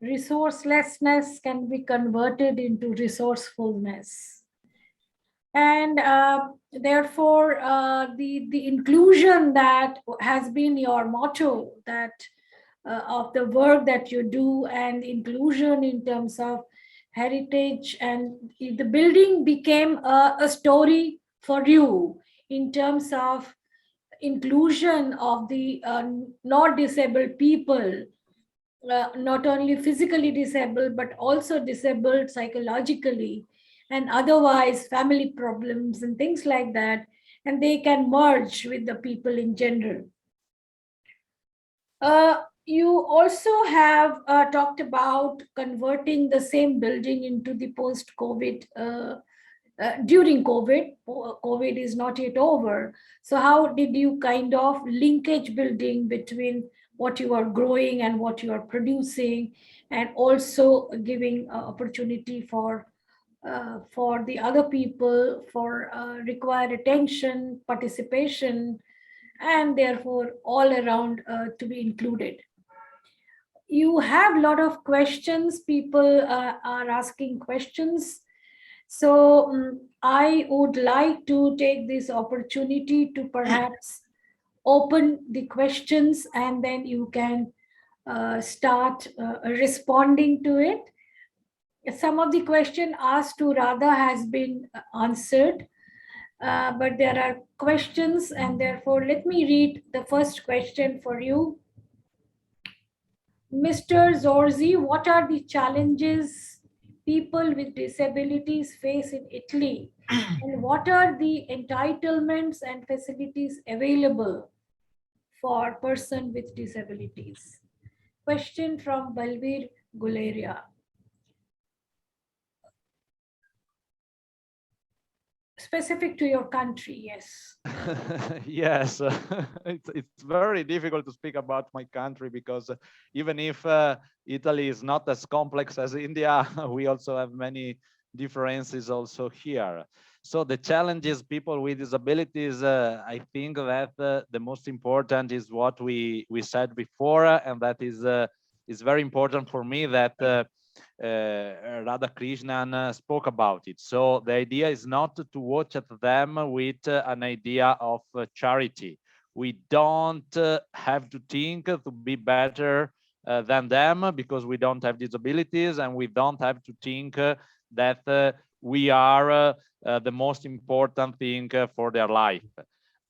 resourcelessness can be converted into resourcefulness. And therefore, the inclusion that has been your motto, that of the work that you do, and inclusion in terms of heritage, and the building became a story for you in terms of inclusion of the not disabled people, not only physically disabled, but also disabled psychologically and otherwise, family problems and things like that, and they can merge with the people in general. You also have talked about converting the same building into the post-COVID, during COVID. COVID is not yet over. So how did you kind of linkage building between what you are growing and what you are producing, and also giving opportunity for the other people for required attention, participation, and therefore all around to be included? You have a lot of questions. People are asking questions. So I would like to take this opportunity to perhaps open the questions, and then you can start responding to it. Some of the question asked to Radha has been answered, but there are questions, and therefore let me read the first question for you. Mr. Zorzi, what are the challenges people with disabilities face in Italy, and what are the entitlements and facilities available for person with disabilities? Question from Balbir Guleria. Specific to your country, yes. Yes, it's very difficult to speak about my country because even if Italy is not as complex as India, we also have many differences also here. So the challenges people with disabilities, I think that the most important is what we said before, and that is very important for me that Radhakrishnan spoke about it. So the idea is not to watch at them with an idea of charity. We don't have to think to be better than them because we don't have disabilities, and we don't have to think that we are the most important thing for their life.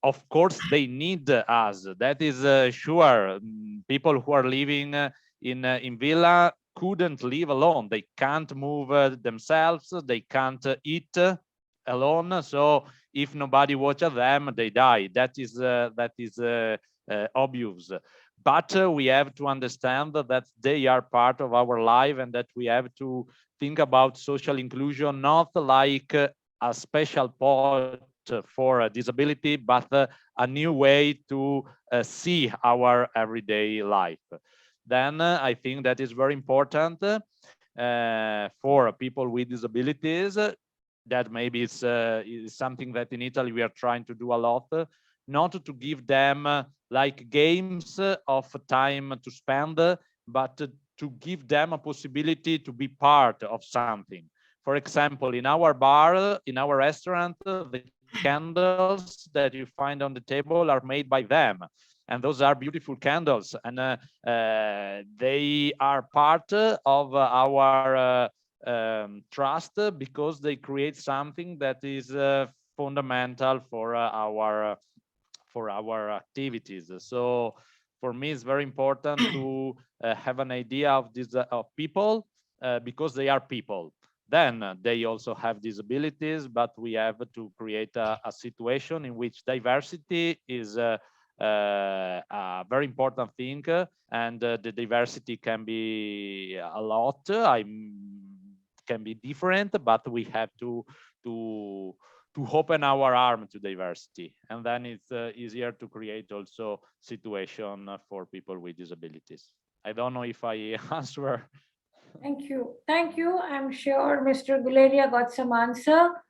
Of course, they need us. That is sure. People who are living in villa couldn't live alone. They can't move themselves. They can't eat alone. So if nobody watches them, they die. That is obvious. But we have to understand that they are part of our life, and that we have to think about social inclusion not like a special part for disability, but a new way to see our everyday life. Then I think that is very important for people with disabilities. That maybe is something that in Italy we are trying to do a lot, not to give them like games of time to spend, but to give them a possibility to be part of something. For example, in our bar, in our restaurant, the candles that you find on the table are made by them. And those are beautiful candles, and they are part of our trust because they create something that is fundamental for our activities. So for me, it's very important to have an idea of this of people because they are people. Then they also have disabilities, but we have to create a situation in which diversity is a very important thing, and the diversity can be a lot. Can be different, but we have to open our arm to diversity, and then it's easier to create also situation for people with disabilities. I don't know if I answer. Thank you. Thank you. I'm sure Mr. Guleria got some answer.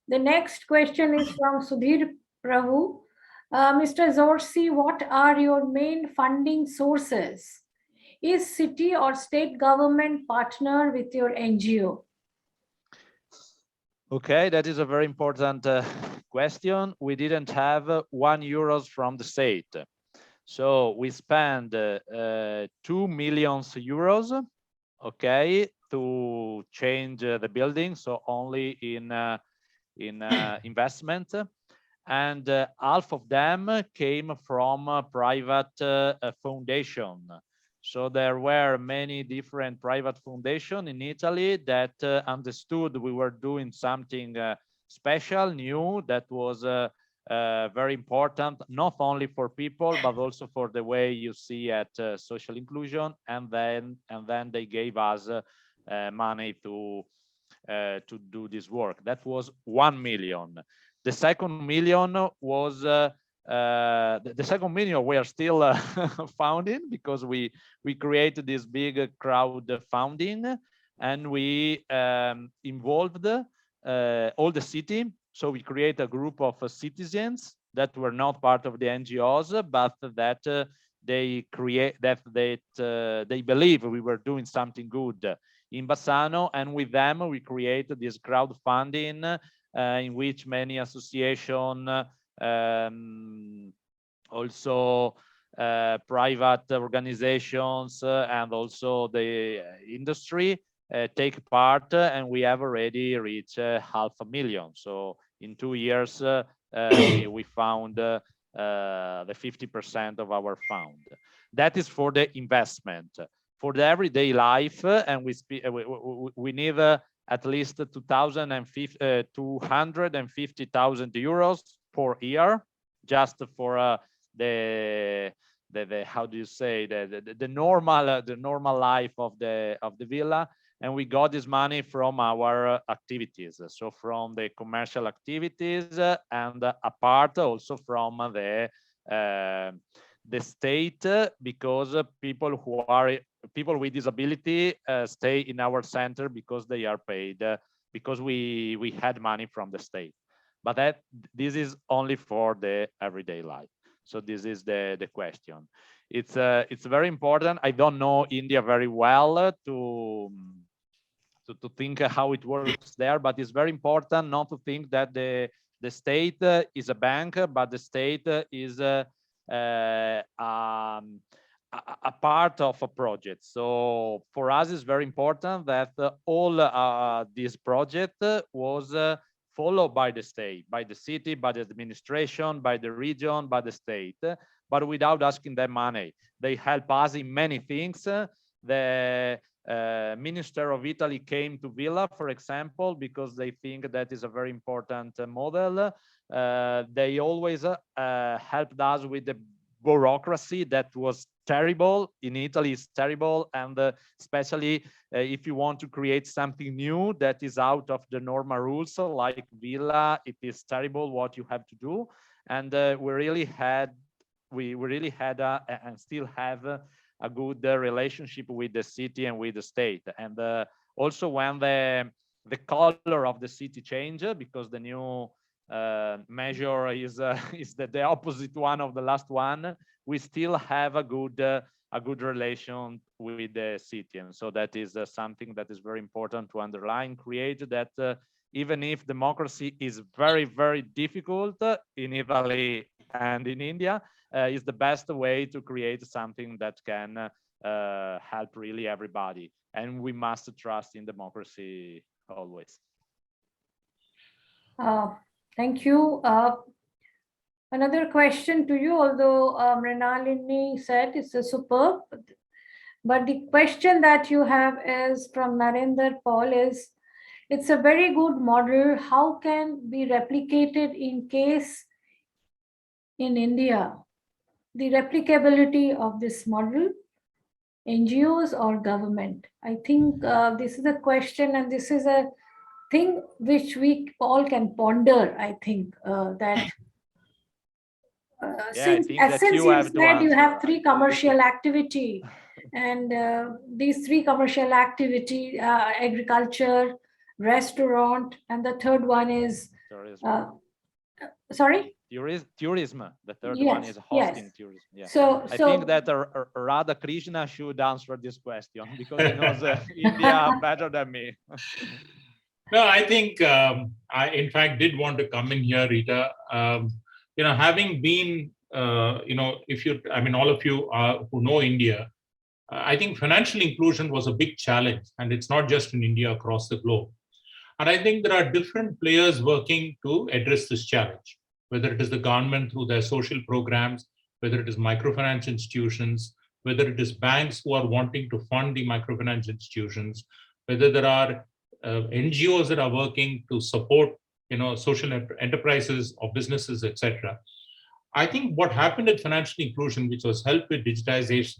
The next question is from Sudhir Prabhu. Mr. Zorzi, what are your main funding sources? Is city or state government partner with your NGO? Okay, that is a very important question. We didn't have €1 from the state. So we spent €2 million, okay, to change the building. So only in investment. And half of them came from a private foundation. So there were many different private foundations in Italy that understood we were doing something special, new, that was very important, not only for people, but also for the way you see at social inclusion. And then they gave us money to do this work. That was 1 million. The second million was the second million we are still founding, because we created this big crowdfunding, and we involved all the city. So we create a group of citizens that were not part of the NGOs, but that they believe we were doing something good in Bassano, and with them we created this crowdfunding in which many associations, also private organizations, and also the industry take part, and we have already reached 500,000. So in 2 years we found the 50% of our fund. That is for the investment. For the everyday life, and we need at least 250,000 euros per year, just for the how do you say, the normal life of the villa, and we got this money from our activities, so from the commercial activities, and a part also from the state, because people with disability stay in our center because they are paid, because we had money from the state. But this is only for the everyday life. So this is the question. It's very important. I don't know India very well to think how it works there, but it's very important not to think that the state is a bank, but the state is a part of a project. So for us, it's very important that all this project was followed by the state, by the city, by the administration, by the region, by the state, but without asking them money. They help us in many things. The Minister of Italy came to Villa, for example, because they think that is a very important model. They always helped us with the bureaucracy that was terrible. In Italy, it's terrible, and especially if you want to create something new that is out of the normal rules, like Villa, it is terrible what you have to do. And we really had and still have a good relationship with the city and with the state. And also when the color of the city changed, because the new measure is the opposite one of the last one, we still have a good relation with the city. And so that is something that is very important to underline, create that even if democracy is very, very difficult in Italy and in India, is the best way to create something that can help really everybody. And we must trust in democracy always. Thank you. Another question to you, although Mrinalini said it's a superb, but the question that you have is from Narendra Paul is, it's a very good model. How can be replicated in case in India? The replicability of this model, NGOs or government? I think this is a question, and this is a thing which we all can ponder. I think that since you said you have three commercial activity, and these three commercial activity, agriculture, restaurant, and the third one is sorry, tourism. The third one is hosting tourism. Yeah. So I think that Radhakrishnan should answer this question because he knows India better than me. No, I think I in fact did want to come in here, Rita. Having been, all of you who know India, I think financial inclusion was a big challenge, and it's not just in India, across the globe. And I think there are different players working to address this challenge, whether it is the government through their social programs, whether it is microfinance institutions, whether it is banks who are wanting to fund the microfinance institutions, whether there are NGOs that are working to support social enterprises or businesses, etc. I think what happened at financial inclusion, which was helped with digitization,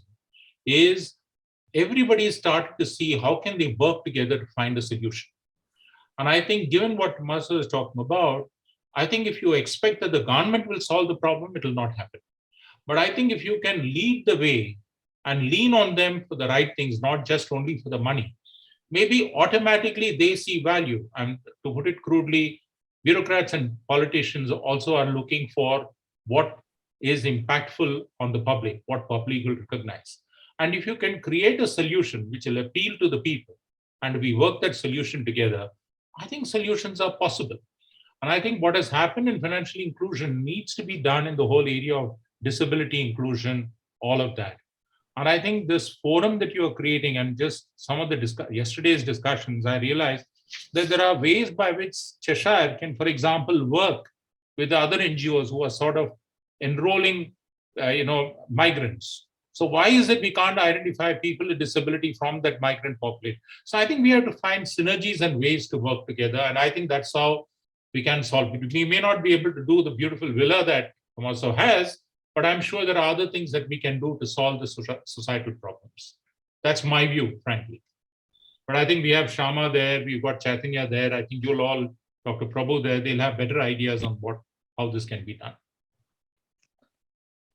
is everybody started to see how can they work together to find a solution. And I think given what Tommaso is talking about, I think if you expect that the government will solve the problem, it will not happen. But I think if you can lead the way and lean on them for the right things, not just only for the money, maybe automatically they see value. And to put it crudely, bureaucrats and politicians also are looking for what is impactful on the public, what public will recognize. And if you can create a solution which will appeal to the people, and we work that solution together, I think solutions are possible. And I think what has happened in financial inclusion needs to be done in the whole area of disability inclusion, all of that. And I think this forum that you are creating, and just some of the yesterday's discussions, I realized that there are ways by which Cheshire can, for example, work with the other NGOs who are sort of enrolling, migrants. So why is it we can't identify people with disability from that migrant population? So I think we have to find synergies and ways to work together. And I think that's how we can solve it. We may not be able to do the beautiful villa that Tommaso has, but I'm sure there are other things that we can do to solve the societal problems. That's my view, frankly. But I think we have Shama there, we've got Chaitanya there. I think you'll all, Dr. Prabhu there, they'll have better ideas on how this can be done.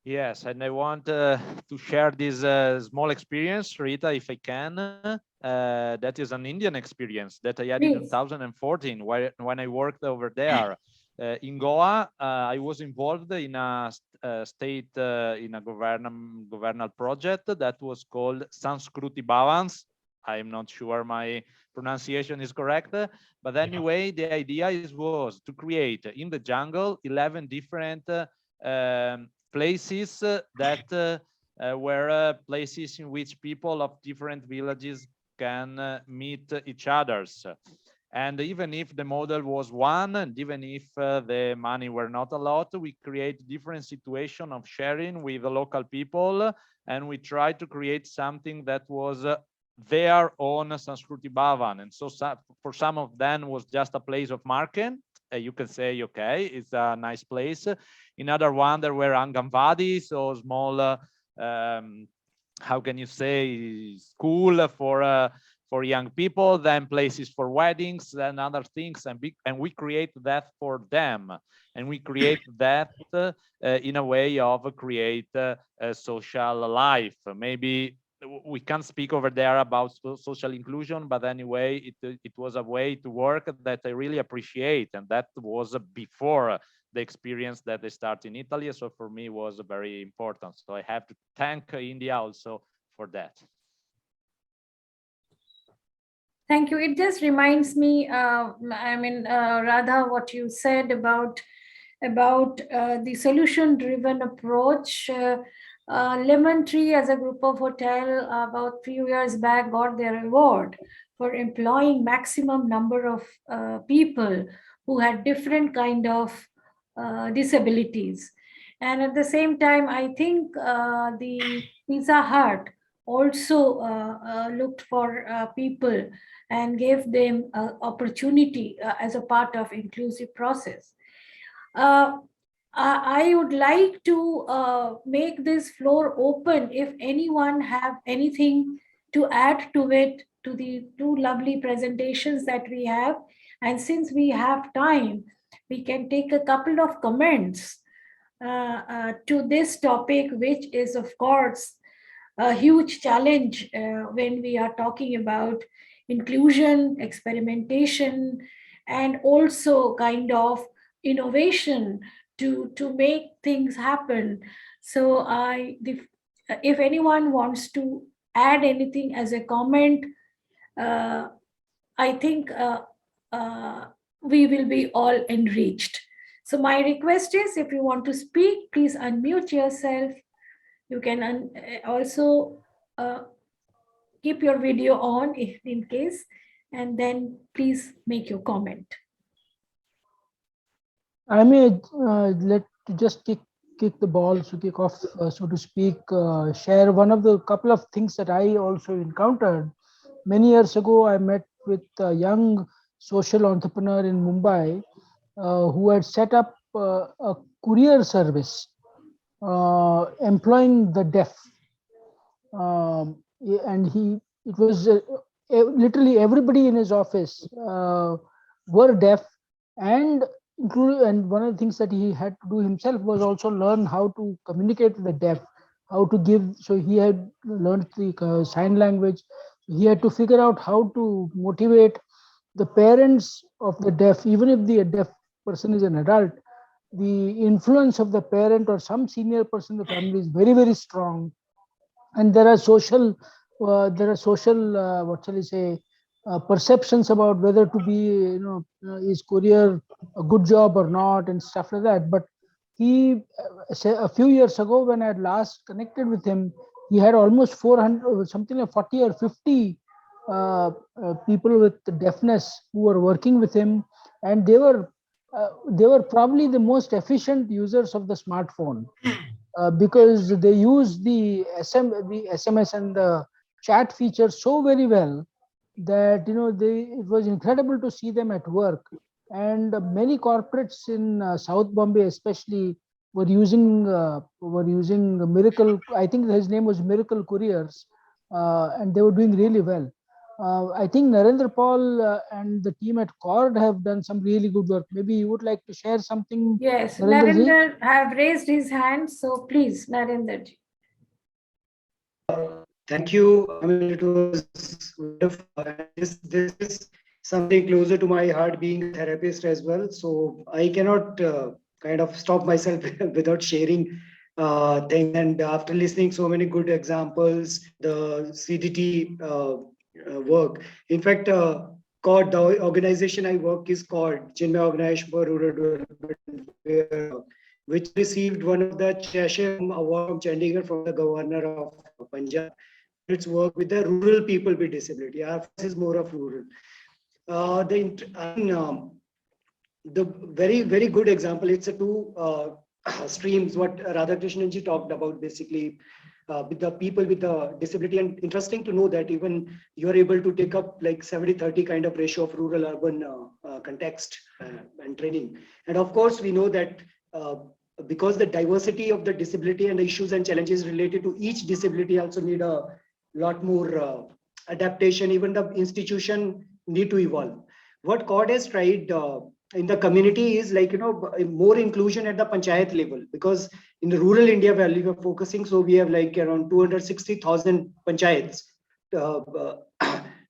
Yes, and I want to share this small experience, Rita, if I can. That is an Indian experience that I had in 2014 when I worked over there. In Goa, I was involved in a state, in a governmental project that was called Sanskriti Bhavans. I'm not sure my pronunciation is correct, but anyway, the idea was to create in the jungle 11 different places that were places in which people of different villages can meet each others. And even if the model was one, and even if the money were not a lot, we create different situation of sharing with the local people, and we try to create something that was their own Sanskriti Bhavan. And so for some of them was just a place of market. You can say, okay, it's a nice place. In other one, there were Anganwadi, so small, how can you say, school for young people, then places for weddings, then other things, and we create that for them, and we create that in a way of create a social life. Maybe we can't speak over there about social inclusion, but anyway, it was a way to work that I really appreciate, and that was before the experience that they start in Italy. So for me, it was very important. So I have to thank India also for that. Thank you. It just reminds me, Radha, what you said about the solution-driven approach. Lemon Tree, as a group of hotel, about a few years back, got their award for employing maximum number of people who had different kind of disabilities. And at the same time, I think the Pizza Hut also looked for people and gave them opportunity as a part of inclusive process. I would like to make this floor open if anyone have anything to add to it, to the two lovely presentations that we have. And since we have time, we can take a couple of comments to this topic, which is, of course, a huge challenge when we are talking about inclusion, experimentation, and also kind of innovation to make things happen. So if anyone wants to add anything as a comment, I think we will be all enriched. So my request is, if you want to speak, please unmute yourself. You can also keep your video on if in case, and then please make your comment. I may just kick the ball, to kick off, so to speak, share one of the couple of things that I also encountered. Many years ago, I met with a young social entrepreneur in Mumbai who had set up a courier service employing the deaf. And it was literally everybody in his office were deaf, and one of the things that he had to do himself was also learn how to communicate with the deaf, how to give. So he had learned the sign language. He had to figure out how to motivate the parents of the deaf, even if the deaf person is an adult. The influence of the parent or some senior person in the family is very, very strong. And there are social what shall I say, perceptions about whether to be, is courier a good job or not, and stuff like that. But he, a few years ago, when I had last connected with him, he had almost 400, something like 40 or 50 people with deafness who were working with him, and they were probably the most efficient users of the smartphone. Because they use the SMS and the chat features so very well that it was incredible to see them at work. And many corporates in South Bombay especially were using Miracle. I think his name was Miracle Couriers, and they were doing really well. I think Narendra Paul and the team at Cord have done some really good work. Maybe you would like to share something, Yes, Narendra ji? Narendra have raised his hand, so please, Narendra ji. Thank you. I mean, it was wonderful. And this is something closer to my heart, being a therapist as well. So I cannot kind of stop myself without sharing things. And after listening so many good examples, the CDT work. In fact, CORD, the organization I work is called Chinmay Organization for Rural Development, which received one of the Cheshire Award from Chandigarh from the Governor of Punjab. It's work with the rural people with disability. Our focus is more of rural. The very good example. It's a two streams. What Radhakrishnan ji talked about basically with the people with the disability, and interesting to know that even you are able to take up like 70-30 kind of ratio of rural urban context and training. And of course, we know that. Because the diversity of the disability and the issues and challenges related to each disability also need a lot more adaptation. Even the institution need to evolve. What CORD has tried in the community is like, more inclusion at the panchayat level, because in the rural India where we are focusing, so we have like around 260,000 panchayats.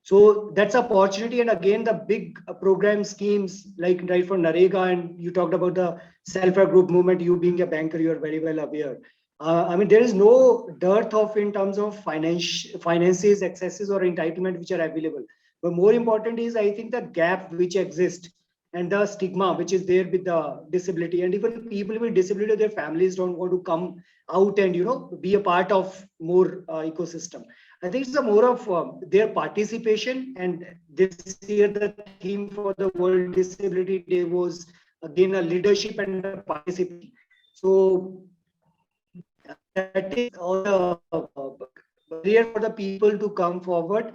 So that's an opportunity. And again, the big program schemes like right for Narega, and you talked about the self-help group movement. You being a banker, you are very well aware. I mean, there is no dearth of in terms of finances, accesses, or entitlement which are available. But more important is, I think, the gap which exists and the stigma which is there with the disability. And even people with disability, their families don't want to come out and be a part of more ecosystem. I think it's a more of their participation. And this year the theme for the World Disability Day was again a leadership and a participation. So that is all the barrier for the people to come forward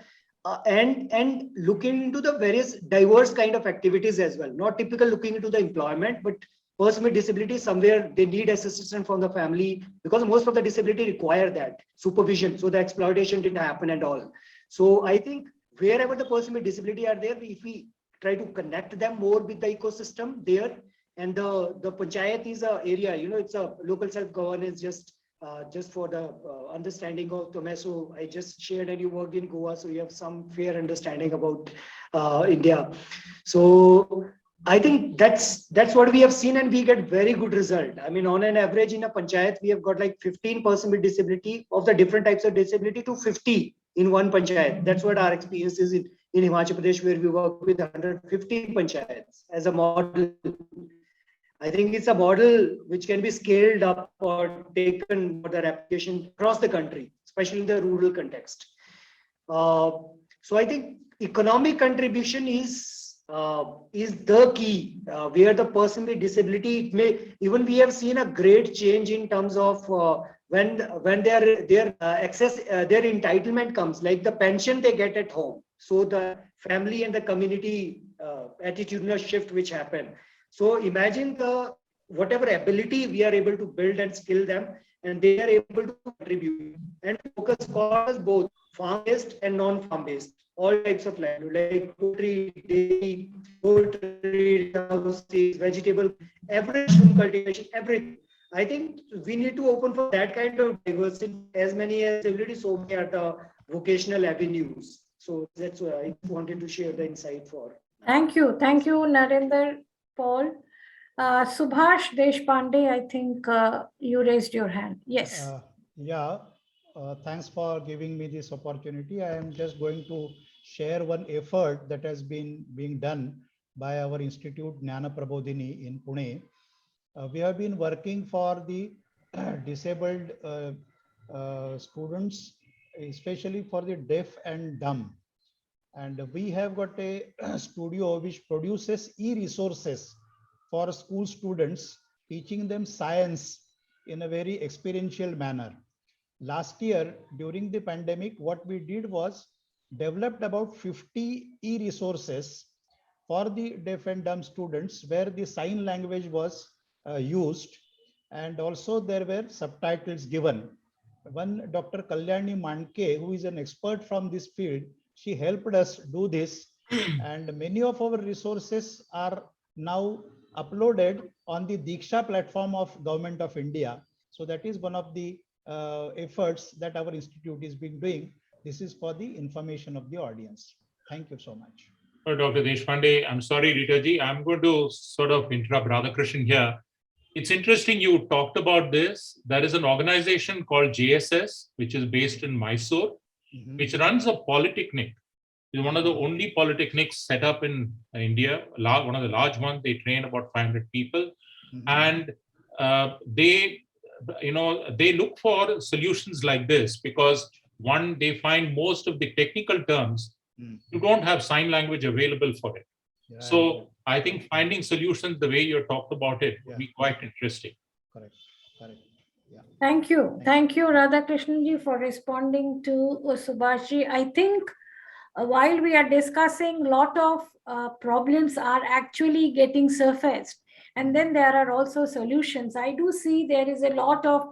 and looking into the various diverse kind of activities as well. Not typical looking into the employment, but person with disability, somewhere they need assistance from the family, because most of the disability require that supervision, so the exploitation didn't happen and all. So I think wherever the person with disability are there, if we try to connect them more with the ecosystem there, and the panchayat is a area, it's a local self-governance. Just for the understanding of Tommaso, I just shared, and you worked in Goa, so you have some fair understanding about India. So I think that's what we have seen, and we get very good result. I mean, on an average in a panchayat, we have got like 15% with disability of the different types of disability to 50 in one panchayat. That's what our experience is in Himachal Pradesh, where we work with 150 panchayats as a model. I think it's a model which can be scaled up or taken for their application across the country, especially in the rural context. So I think economic contribution is the key, where the person with disability, it may even we have seen a great change in terms of when their access, their entitlement comes, like the pension they get at home. So the family and the community attitudinal shift which happen. So imagine whatever ability we are able to build and skill them, and they are able to contribute and focus on both farm-based and non-farm-based, all types of livelihood, like poultry, dairy, vegetable, everything, cultivation, everything. I think we need to open for that kind of diversity, as many as abilities, so many are the vocational avenues. So that's why I wanted to share the insight for. Thank you, Narendra Paul. Subhash Deshpande, I think you raised your hand. Yes. Thanks for giving me this opportunity. I am just going to share one effort that has been being done by our institute Jnana Prabodhini in Pune. We have been working for the disabled students, especially for the deaf and dumb. And we have got a studio which produces e-resources for school students, teaching them science in a very experiential manner. Last year, during the pandemic, what we did was developed about 50 e-resources for the deaf and dumb students, where the sign language was used. and also there were subtitles given. One Dr. Kalyani Manke, who is an expert from this field, she helped us do this, and many of our resources are now uploaded on the Diksha platform of Government of India. So that is one of the efforts that our institute is being doing. This is for the information of the audience. Thank you so much. Oh, Dr. Deshpande, I'm sorry, Rita ji, I'm going to sort of interrupt Radhakrishnan here. It's interesting you talked about this. There is an organization called JSS, which is based in Mysore, which runs a polytechnic. It's one of the only polytechnics set up in India, one of the large ones. They train about 500 people. And they look for solutions like this because one, they find most of the technical terms, you don't have sign language available for it. Yeah, So I think finding solutions the way you talked about it would be quite interesting. correct, correct. Yeah. Thank you. Thank you, Radhakrishnan ji, for responding to Subhash ji. I think while we are discussing, a lot of problems are actually getting surfaced. And then there are also solutions. I do see there is a lot of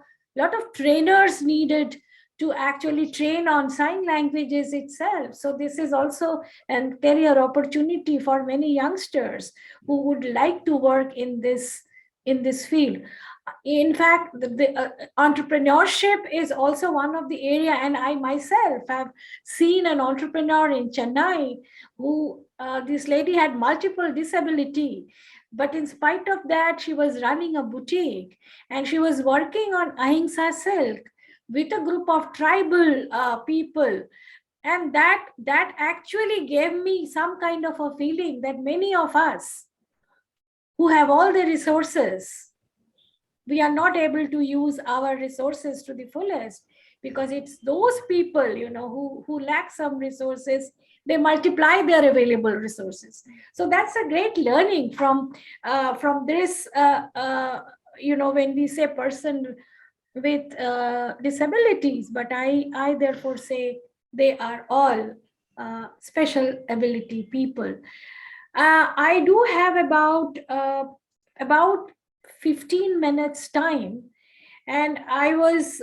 trainers needed to actually train on sign languages itself. So this is also a career opportunity for many youngsters who would like to work in this field. In fact, the entrepreneurship is also one of the area, and I myself have seen an entrepreneur in Chennai who this lady had multiple disability, but in spite of that, she was running a boutique and she was working on ahimsa silk with a group of tribal people. And that actually gave me some kind of a feeling that many of us who have all the resources, we are not able to use our resources to the fullest because it's those people, who lack some resources, they multiply their available resources. So that's a great learning from this, when we say person with disabilities, but I therefore say they are all special ability people. I do have about 15 minutes time, and I was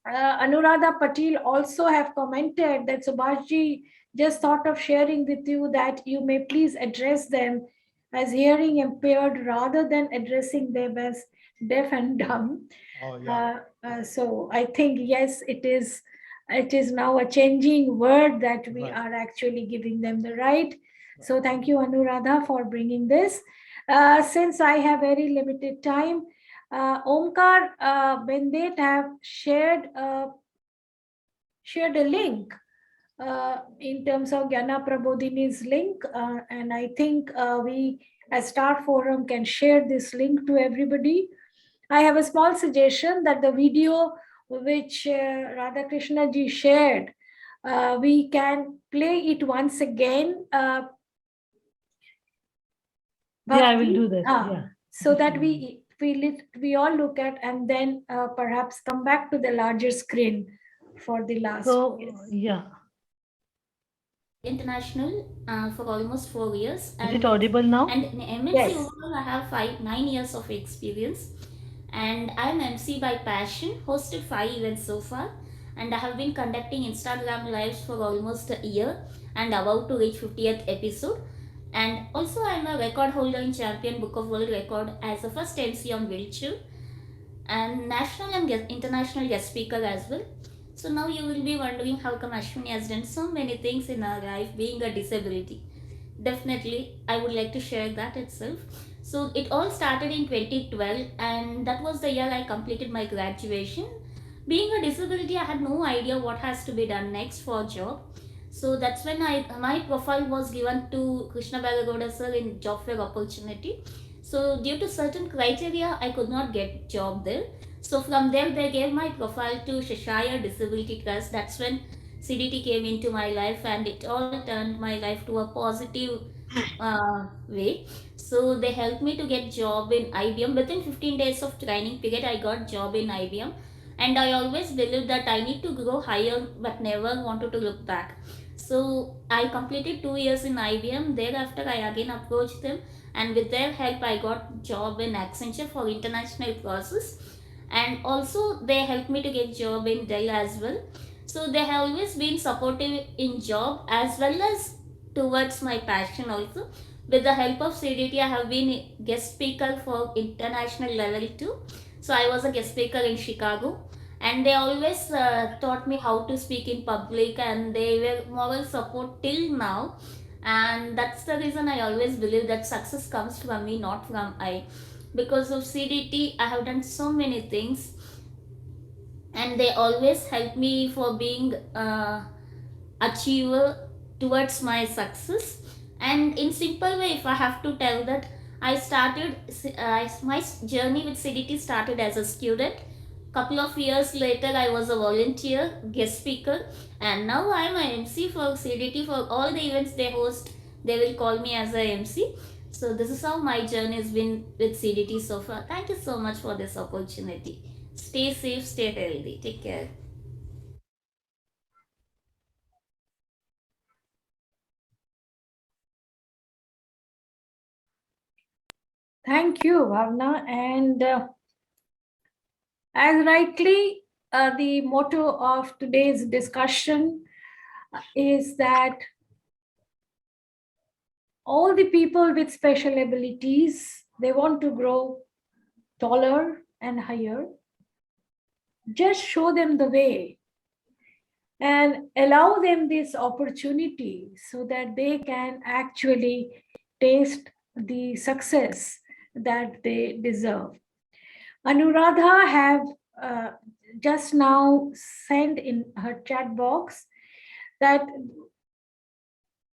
Anuradha Patil also have commented that Subhashji just thought of sharing with you that you may please address them as hearing impaired rather than addressing them as deaf and dumb. Oh, yeah. So I think, yes, it is now a changing word that we are actually giving them the right. So thank you, Anuradha, for bringing this. Since I have very limited time, Omkar, Bendet have shared a link in terms of Gyana Prabodhini's link, and I think we as Star Forum can share this link to everybody. I have a small suggestion that the video which Radhakrishna ji shared, we can play it once again. I will do that. So that we all look at and then perhaps come back to the larger screen for the last. So, International for almost 4 years. Is it audible now? And in MNC Yes. overall, I have 9 years of experience. And I'm MC by passion, hosted 5 events so far. And I have been conducting Instagram lives for almost a year and about to reach 50th episode. And also I'm a record holder in Champion Book of World Record as the first MC on wheelchair and national and international guest speaker as well. So now you will be wondering how come Ashwini has done so many things in her life being a disability. Definitely, I would like to share that itself. So it all started in 2012 and that was the year I completed my graduation. Being a disability, I had no idea what has to be done next for a job. So that's when my profile was given to Krishna Balagoda sir in job fair opportunity. So due to certain criteria, I could not get job there. So from there, they gave my profile to Cheshire Disability Trust. That's when CDT came into my life and it all turned my life to a positive way. So they helped me to get job in IBM. Within 15 days of training period, I got job in IBM. And I always believed that I need to grow higher but never wanted to look back. So I completed 2 years in IBM. Thereafter, I again approached them, and with their help, I got job in Accenture for international process, and also they helped me to get job in Dell as well. So they have always been supportive in job as well as towards my passion also. With the help of CDT, I have been guest speaker for international level too. So I was a guest speaker in Chicago, and they always taught me how to speak in public, and they were moral support till now. And that's the reason I always believe that success comes from me, not from I. Because of CDT, I have done so many things, and they always help me for being achiever towards my success. And in simple way, if I have to tell that, I started my journey with CDT started as a student. Couple of years later, I was a volunteer guest speaker, and now I am a MC for CDT. For all the events they host, they will call me as a MC. So this is how my journey has been with CDT so far. Thank you so much for this opportunity. Stay safe, stay healthy, take care. Thank you, Bhavna. And as rightly, the motto of today's discussion is that all the people with special abilities, they want to grow taller and higher. Just show them the way and allow them this opportunity so that they can actually taste the success that they deserve. Anuradha have just now sent in her chat box that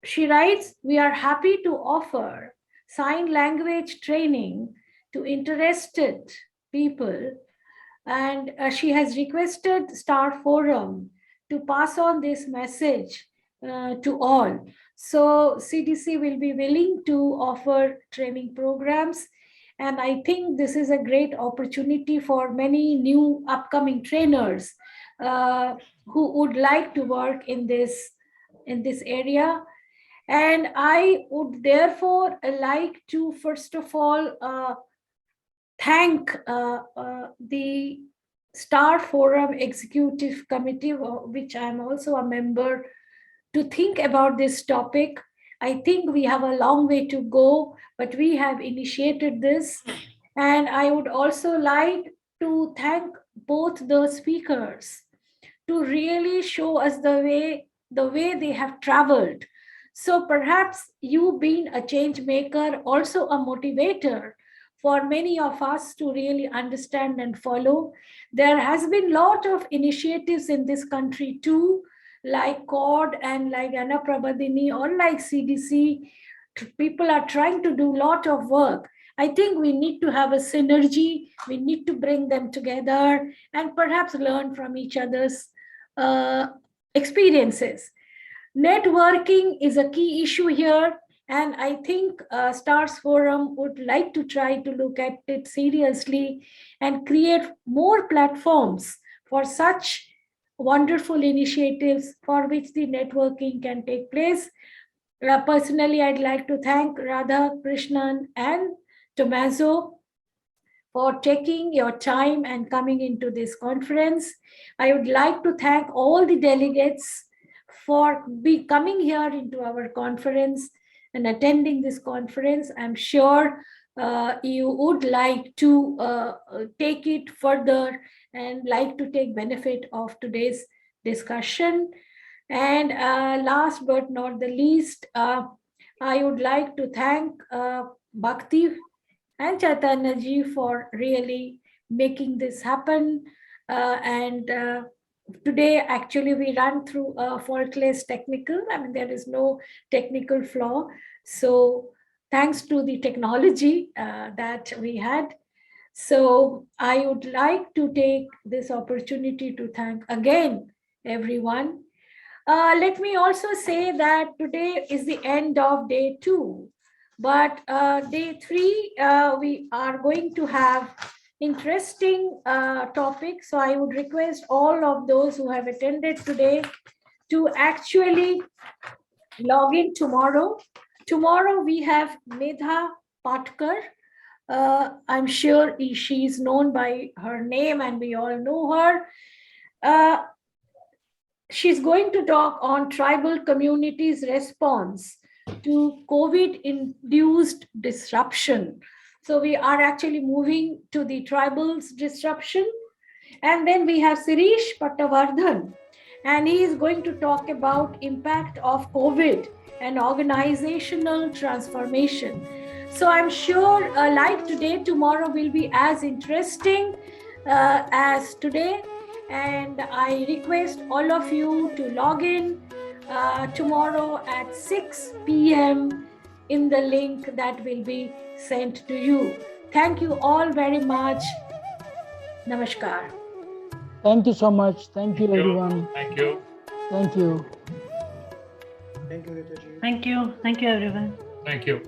she writes, we are happy to offer sign language training to interested people, and she has requested Star Forum to pass on this message to all. So CDC will be willing to offer training programs, and I think this is a great opportunity for many new upcoming trainers who would like to work in this area. And I would therefore like to, first of all, thank the Star Forum Executive Committee, which I'm also a member, to think about this topic. I think we have a long way to go, but we have initiated this. And I would also like to thank both the speakers to really show us the way they have traveled. So perhaps you being a change maker, also a motivator for many of us to really understand and follow. There has been a lot of initiatives in this country too, like CORD and like Anna Prabhadini or like CDC. People are trying to do a lot of work. I think we need to have a synergy. We need to bring them together and perhaps learn from each other's experiences. Networking is a key issue here, and I think Stars Forum would like to try to look at it seriously and create more platforms for such wonderful initiatives for which the networking can take place. Personally, I'd like to thank Radhakrishnan and Tommaso for taking your time and coming into this conference. I would like to thank all the delegates for coming here into our conference and attending this conference. I'm sure you would like to take it further and like to take benefit of today's discussion. And last but not the least, I would like to thank Bhakti and Chaitanya ji for really making this happen. Today, actually, we ran through a faultless technical. I mean, there is no technical flaw. So thanks to the technology that we had. So I would like to take this opportunity to thank again everyone. Let me also say that today is the end of day 2. But day 3, we are going to have interesting topics. So I would request all of those who have attended today to actually log in tomorrow. Tomorrow we have Medha Patkar. I'm sure she is known by her name and we all know her. She's going to talk on tribal communities' response to COVID-induced disruption. So we are actually moving to the tribals disruption. And then we have Sirish Pattavardhan, and he is going to talk about impact of COVID and organizational transformation. So I'm sure like today, tomorrow will be as interesting as today. And I request all of you to log in tomorrow at 6 p.m. in the link that will be sent to you. Thank you all very much. Namaskar. Thank you so much. Thank you, everyone. Thank you. Thank you. Thank you, Ritaji. Thank you. Thank you, everyone. Thank you.